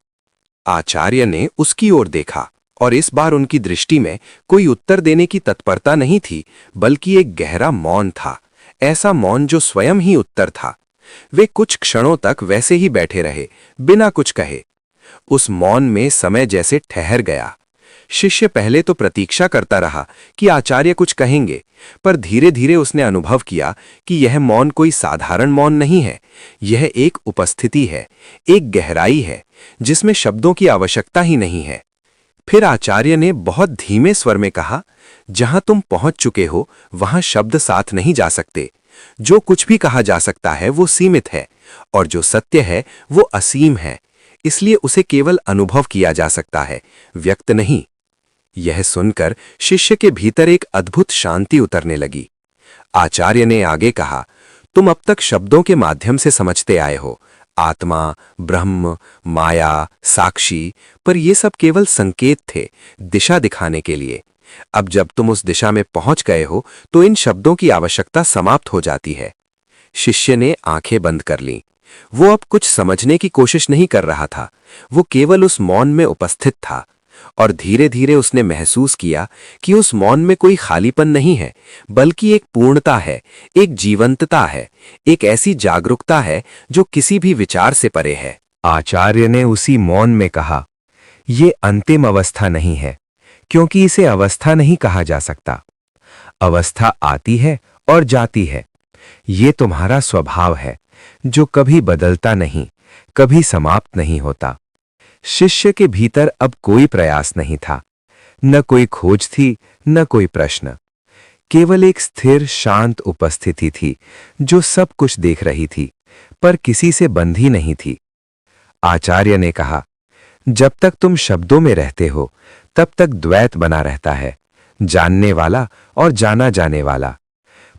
आचार्य ने उसकी ओर देखा और इस बार उनकी दृष्टि में कोई उत्तर देने की तत्परता नहीं थी, बल्कि एक गहरा मौन था, ऐसा मौन जो स्वयं ही उत्तर था। वे कुछ क्षणों तक वैसे ही बैठे रहे, बिना कुछ कहे। उस मौन में समय जैसे ठहर गया। शिष्य पहले तो प्रतीक्षा करता रहा कि आचार्य कुछ कहेंगे, पर धीरे धीरे उसने अनुभव किया कि यह मौन कोई साधारण मौन नहीं है। यह एक उपस्थिति है, एक गहराई है, जिसमें शब्दों की आवश्यकता ही नहीं है। फिर आचार्य ने बहुत धीमे स्वर में कहा, जहां तुम पहुंच चुके हो वहां शब्द साथ नहीं जा सकते। जो कुछ भी कहा जा सकता है वो सीमित है, और जो सत्य है वो असीम है, इसलिए उसे केवल अनुभव किया जा सकता है, व्यक्त नहीं। यह सुनकर शिष्य के भीतर एक अद्भुत शांति उतरने लगी। आचार्य ने आगे कहा, तुम अब तक शब्दों के माध्यम से समझते आए हो, आत्मा, ब्रह्म, माया, साक्षी, पर ये सब केवल संकेत थे, दिशा दिखाने के लिए। अब जब तुम उस दिशा में पहुंच गए हो तो इन शब्दों की आवश्यकता समाप्त हो जाती है। शिष्य ने आंखें बंद कर लीं। वो अब कुछ समझने की कोशिश नहीं कर रहा था, वो केवल उस मौन में उपस्थित था, और धीरे धीरे उसने महसूस किया कि उस मौन में कोई खालीपन नहीं है, बल्कि एक पूर्णता है, एक जीवंतता है, एक ऐसी जागरूकता है जो किसी भी विचार से परे है। आचार्य ने उसी मौन में कहा, ये अंतिम अवस्था नहीं है, क्योंकि इसे अवस्था नहीं कहा जा सकता। अवस्था आती है और जाती है। ये तुम्हारा स्वभाव है, जो कभी बदलता नहीं, कभी समाप्त नहीं होता। शिष्य के भीतर अब कोई प्रयास नहीं था, न कोई खोज थी, न कोई प्रश्न। केवल एक स्थिर शांत उपस्थिति थी जो सब कुछ देख रही थी, पर किसी से बंधी नहीं थी। आचार्य ने कहा, जब तक तुम शब्दों में रहते हो तब तक द्वैत बना रहता है, जानने वाला और जाना जाने वाला।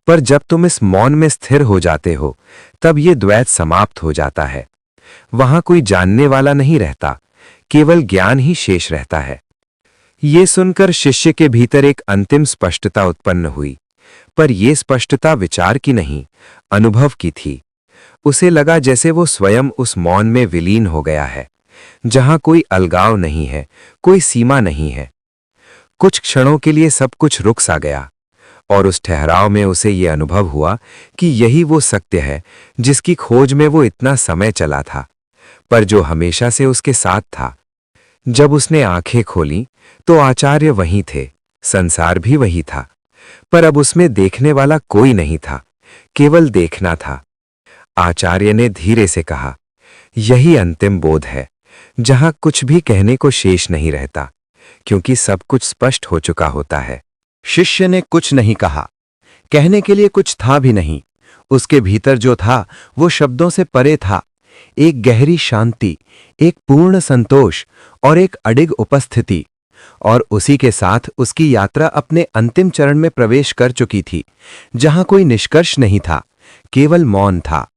पर जब तुम इस मौन में स्थिर हो जाते हो तब ये द्वैत समाप्त हो जाता है। वहां कोई जानने वाला नहीं रहता, केवल ज्ञान ही शेष रहता है। ये सुनकर शिष्य के भीतर एक अंतिम स्पष्टता उत्पन्न हुई, पर यह स्पष्टता विचार की नहीं, अनुभव की थी। उसे लगा जैसे वो स्वयं उस मौन में विलीन हो गया है, जहां कोई अलगाव नहीं है, कोई सीमा नहीं है। कुछ क्षणों के लिए सब कुछ रुक सा गया और उस ठहराव में उसे ये अनुभव हुआ कि यही वो सत्य है जिसकी खोज में वो इतना समय चला था, पर जो हमेशा से उसके साथ था। जब उसने आंखें खोलीं तो आचार्य वहीं थे, संसार भी वही था, पर अब उसमें देखने वाला कोई नहीं था, केवल देखना था। आचार्य ने धीरे से कहा, यही अंतिम बोध है, जहां कुछ भी कहने को शेष नहीं रहता, क्योंकि सब कुछ स्पष्ट हो चुका होता है। शिष्य ने कुछ नहीं कहा, कहने के लिए कुछ था भी नहीं। उसके भीतर जो था वो शब्दों से परे था, एक गहरी शांति, एक पूर्ण संतोष और एक अडिग उपस्थिति। और उसी के साथ उसकी यात्रा अपने अंतिम चरण में प्रवेश कर चुकी थी, जहां कोई निष्कर्ष नहीं था, केवल मौन था।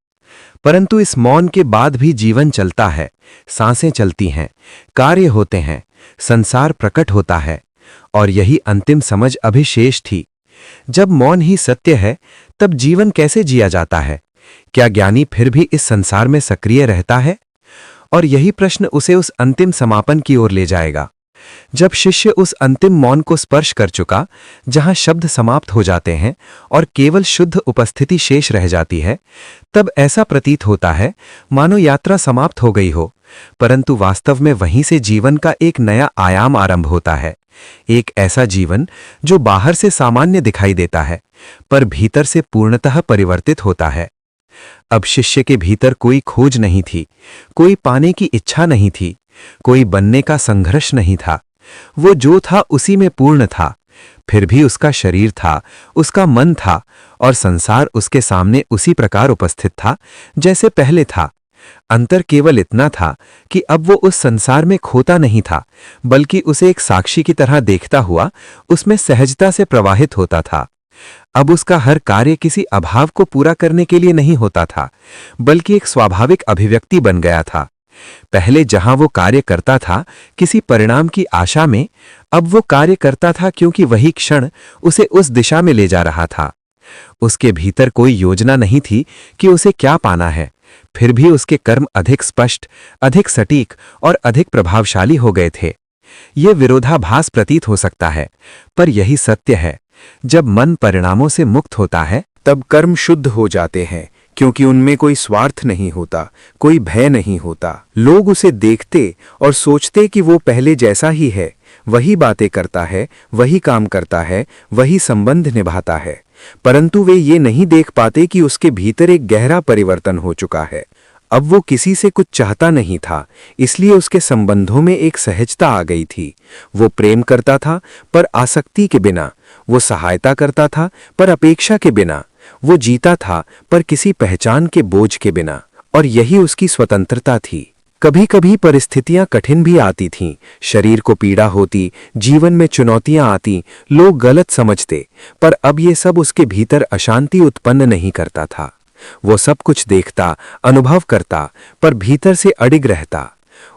परंतु इस मौन के बाद भी जीवन चलता है, सांसें चलती हैं, कार्य होते हैं, संसार प्रकट होता है, और यही अंतिम समझ अभी शेष थी। जब मौन ही सत्य है, तब जीवन कैसे जिया जाता है? क्या ज्ञानी फिर भी इस संसार में सक्रिय रहता है? और यही प्रश्न उसे उस अंतिम समापन की ओर ले जाएगा। जब शिष्य उस अंतिम मौन को स्पर्श कर चुका, जहां शब्द समाप्त हो जाते हैं और केवल शुद्ध उपस्थिति शेष रह जाती है, तब ऐसा प्रतीत होता है मानो यात्रा समाप्त हो गई हो, परंतु वास्तव में वहीं से जीवन का एक नया आयाम आरंभ होता है। एक ऐसा जीवन जो बाहर से सामान्य दिखाई देता है, पर भीतर से पूर्णतः परिवर्तित होता है। अब शिष्य के भीतर कोई खोज नहीं थी, कोई पाने की इच्छा नहीं थी, कोई बनने का संघर्ष नहीं था। वो जो था उसी में पूर्ण था। फिर भी उसका शरीर था, उसका मन था, और संसार उसके सामने उसी प्रकार उपस्थित था जैसे पहले था। अंतर केवल इतना था कि अब वो उस संसार में खोता नहीं था, बल्कि उसे एक साक्षी की तरह देखता हुआ उसमें सहजता से प्रवाहित होता था। अब उसका हर कार्य किसी अभाव को पूरा करने के लिए नहीं होता था, बल्कि एक स्वाभाविक अभिव्यक्ति बन गया था। पहले जहां वो कार्य करता था किसी परिणाम की आशा में, अब वो कार्य करता था क्योंकि वही क्षण उसे उस दिशा में ले जा रहा था। उसके भीतर कोई योजना नहीं थी कि उसे क्या पाना है, फिर भी उसके कर्म अधिक स्पष्ट, अधिक सटीक और अधिक प्रभावशाली हो गए थे। ये विरोधाभास प्रतीत हो सकता है, पर यही सत्य है। जब मन परिणामों से मुक्त होता है, तब कर्म शुद्ध हो जाते हैं, क्योंकि उनमें कोई स्वार्थ नहीं होता, कोई भय नहीं होता। लोग उसे देखते और सोचते कि वो पहले जैसा ही है, वही बातें करता है, वही काम करता है, वही संबंध निभाता है, परंतु वे ये नहीं देख पाते कि उसके भीतर एक गहरा परिवर्तन हो चुका है। अब वो किसी से कुछ चाहता नहीं था, इसलिए उसके संबंधों में एक सहजता आ गई थी। वो प्रेम करता था पर आसक्ति के बिना, वो सहायता करता था पर अपेक्षा के बिना, वो जीता था पर किसी पहचान के बोझ के बिना, और यही उसकी स्वतंत्रता थी। कभी कभी परिस्थितियां कठिन भी आती थीं, शरीर को पीड़ा होती, जीवन में चुनौतियां आती, लोग गलत समझते, पर अब ये सब उसके भीतर अशांति उत्पन्न नहीं करता था। वो सब कुछ देखता, अनुभव करता, पर भीतर से अडिग रहता।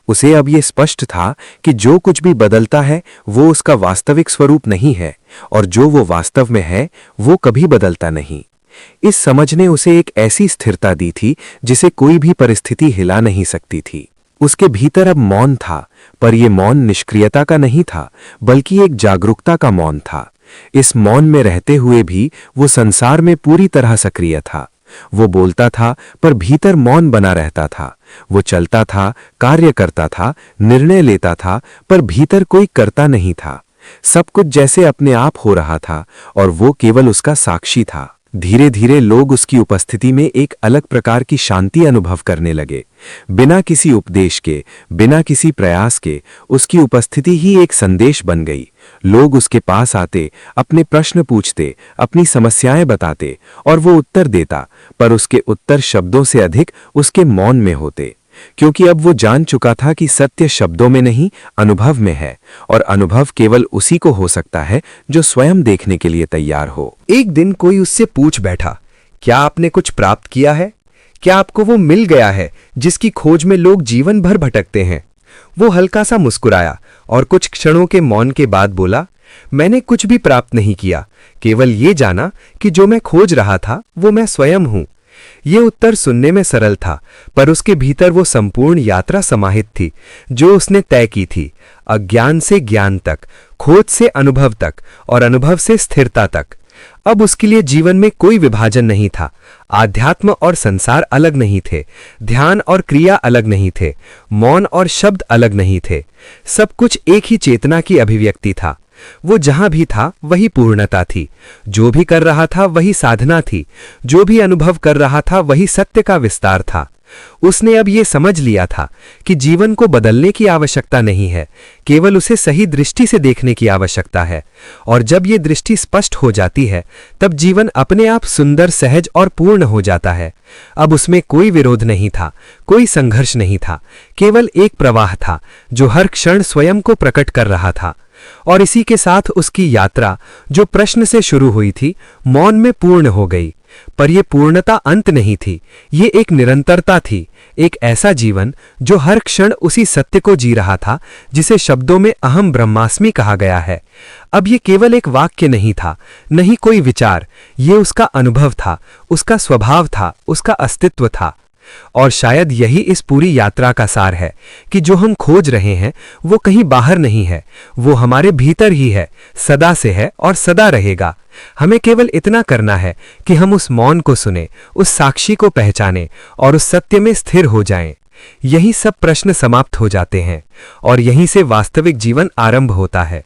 उसे अब ये स्पष्ट था कि जो कुछ भी बदलता है वो उसका वास्तविक स्वरूप नहीं है, और जो वो वास्तव में है वो कभी बदलता नहीं। इस समझ ने उसे एक ऐसी स्थिरता दी थी जिसे कोई भी परिस्थिति हिला नहीं सकती थी। उसके भीतर अब मौन था, पर यह मौन निष्क्रियता का नहीं था, बल्कि एक जागरूकता का मौन था। इस मौन में रहते हुए भी वो संसार में पूरी तरह सक्रिय था। वो बोलता था पर भीतर मौन बना रहता था। वो चलता था, कार्य करता था, निर्णय लेता था, पर भीतर कोई करता नहीं था। सब कुछ जैसे अपने आप हो रहा था और वो केवल उसका साक्षी था। धीरे धीरे लोग उसकी उपस्थिति में एक अलग प्रकार की शांति अनुभव करने लगे। बिना किसी उपदेश के, बिना किसी प्रयास के, उसकी उपस्थिति ही एक संदेश बन गई। लोग उसके पास आते, अपने प्रश्न पूछते, अपनी समस्याएं बताते, और वो उत्तर देता, पर उसके उत्तर शब्दों से अधिक उसके मौन में होते। क्योंकि अब वो जान चुका था कि सत्य शब्दों में नहीं, अनुभव में है, और अनुभव केवल उसी को हो सकता है जो स्वयं देखने के लिए तैयार हो। एक दिन कोई उससे पूछ बैठा, क्या आपने कुछ प्राप्त किया है? क्या आपको वो मिल गया है जिसकी खोज में लोग जीवन भर भटकते हैं? वो हल्का सा मुस्कुराया और कुछ क्षणों के मौन के बाद बोला, मैंने कुछ भी प्राप्त नहीं किया, केवल ये जाना कि जो मैं खोज रहा था वो मैं स्वयं हूं। ये उत्तर सुनने में सरल था, पर उसके भीतर वो संपूर्ण यात्रा समाहित थी जो उसने तय की थी, अज्ञान से ज्ञान तक, खोज से अनुभव तक और अनुभव से स्थिरता तक। अब उसके लिए जीवन में कोई विभाजन नहीं था। आध्यात्म और संसार अलग नहीं थे, ध्यान और क्रिया अलग नहीं थे, मौन और शब्द अलग नहीं थे। सब कुछ एक ही चेतना की अभिव्यक्ति था। वो जहां भी था वही पूर्णता थी। जो भी कर रहा था वही साधना थी। जो भी अनुभव कर रहा था वही सत्य का विस्तार था। उसने अब ये समझ लिया था कि जीवन को बदलने की आवश्यकता नहीं है, केवल उसे सही दृष्टि से देखने की आवश्यकता है। और जब ये दृष्टि स्पष्ट हो जाती है, तब जीवन अपने आप सुंदर, सहज और पूर्ण हो जाता है। अब उसमें कोई विरोध नहीं था, कोई संघर्ष नहीं था, केवल एक प्रवाह था जो हर क्षण स्वयं को प्रकट कर रहा था। और इसी के साथ उसकी यात्रा, जो प्रश्न से शुरू हुई थी, मौन में पूर्ण हो गई। पर यह पूर्णता अंत नहीं थी, ये एक निरंतरता थी, एक ऐसा जीवन जो हर क्षण उसी सत्य को जी रहा था जिसे शब्दों में अहम ब्रह्मास्मि कहा गया है। अब ये केवल एक वाक्य नहीं था, नहीं कोई विचार, ये उसका अनुभव था, उसका स्वभाव था, उसका अस्तित्व था। और शायद यही इस पूरी यात्रा का सार है कि जो हम खोज रहे हैं वो कहीं बाहर नहीं है, वो हमारे भीतर ही है, सदा से है और सदा रहेगा। हमें केवल इतना करना है कि हम उस मौन को सुने, उस साक्षी को पहचाने और उस सत्य में स्थिर हो जाएं। यही सब प्रश्न समाप्त हो जाते हैं और यहीं से वास्तविक जीवन आरंभ होता है।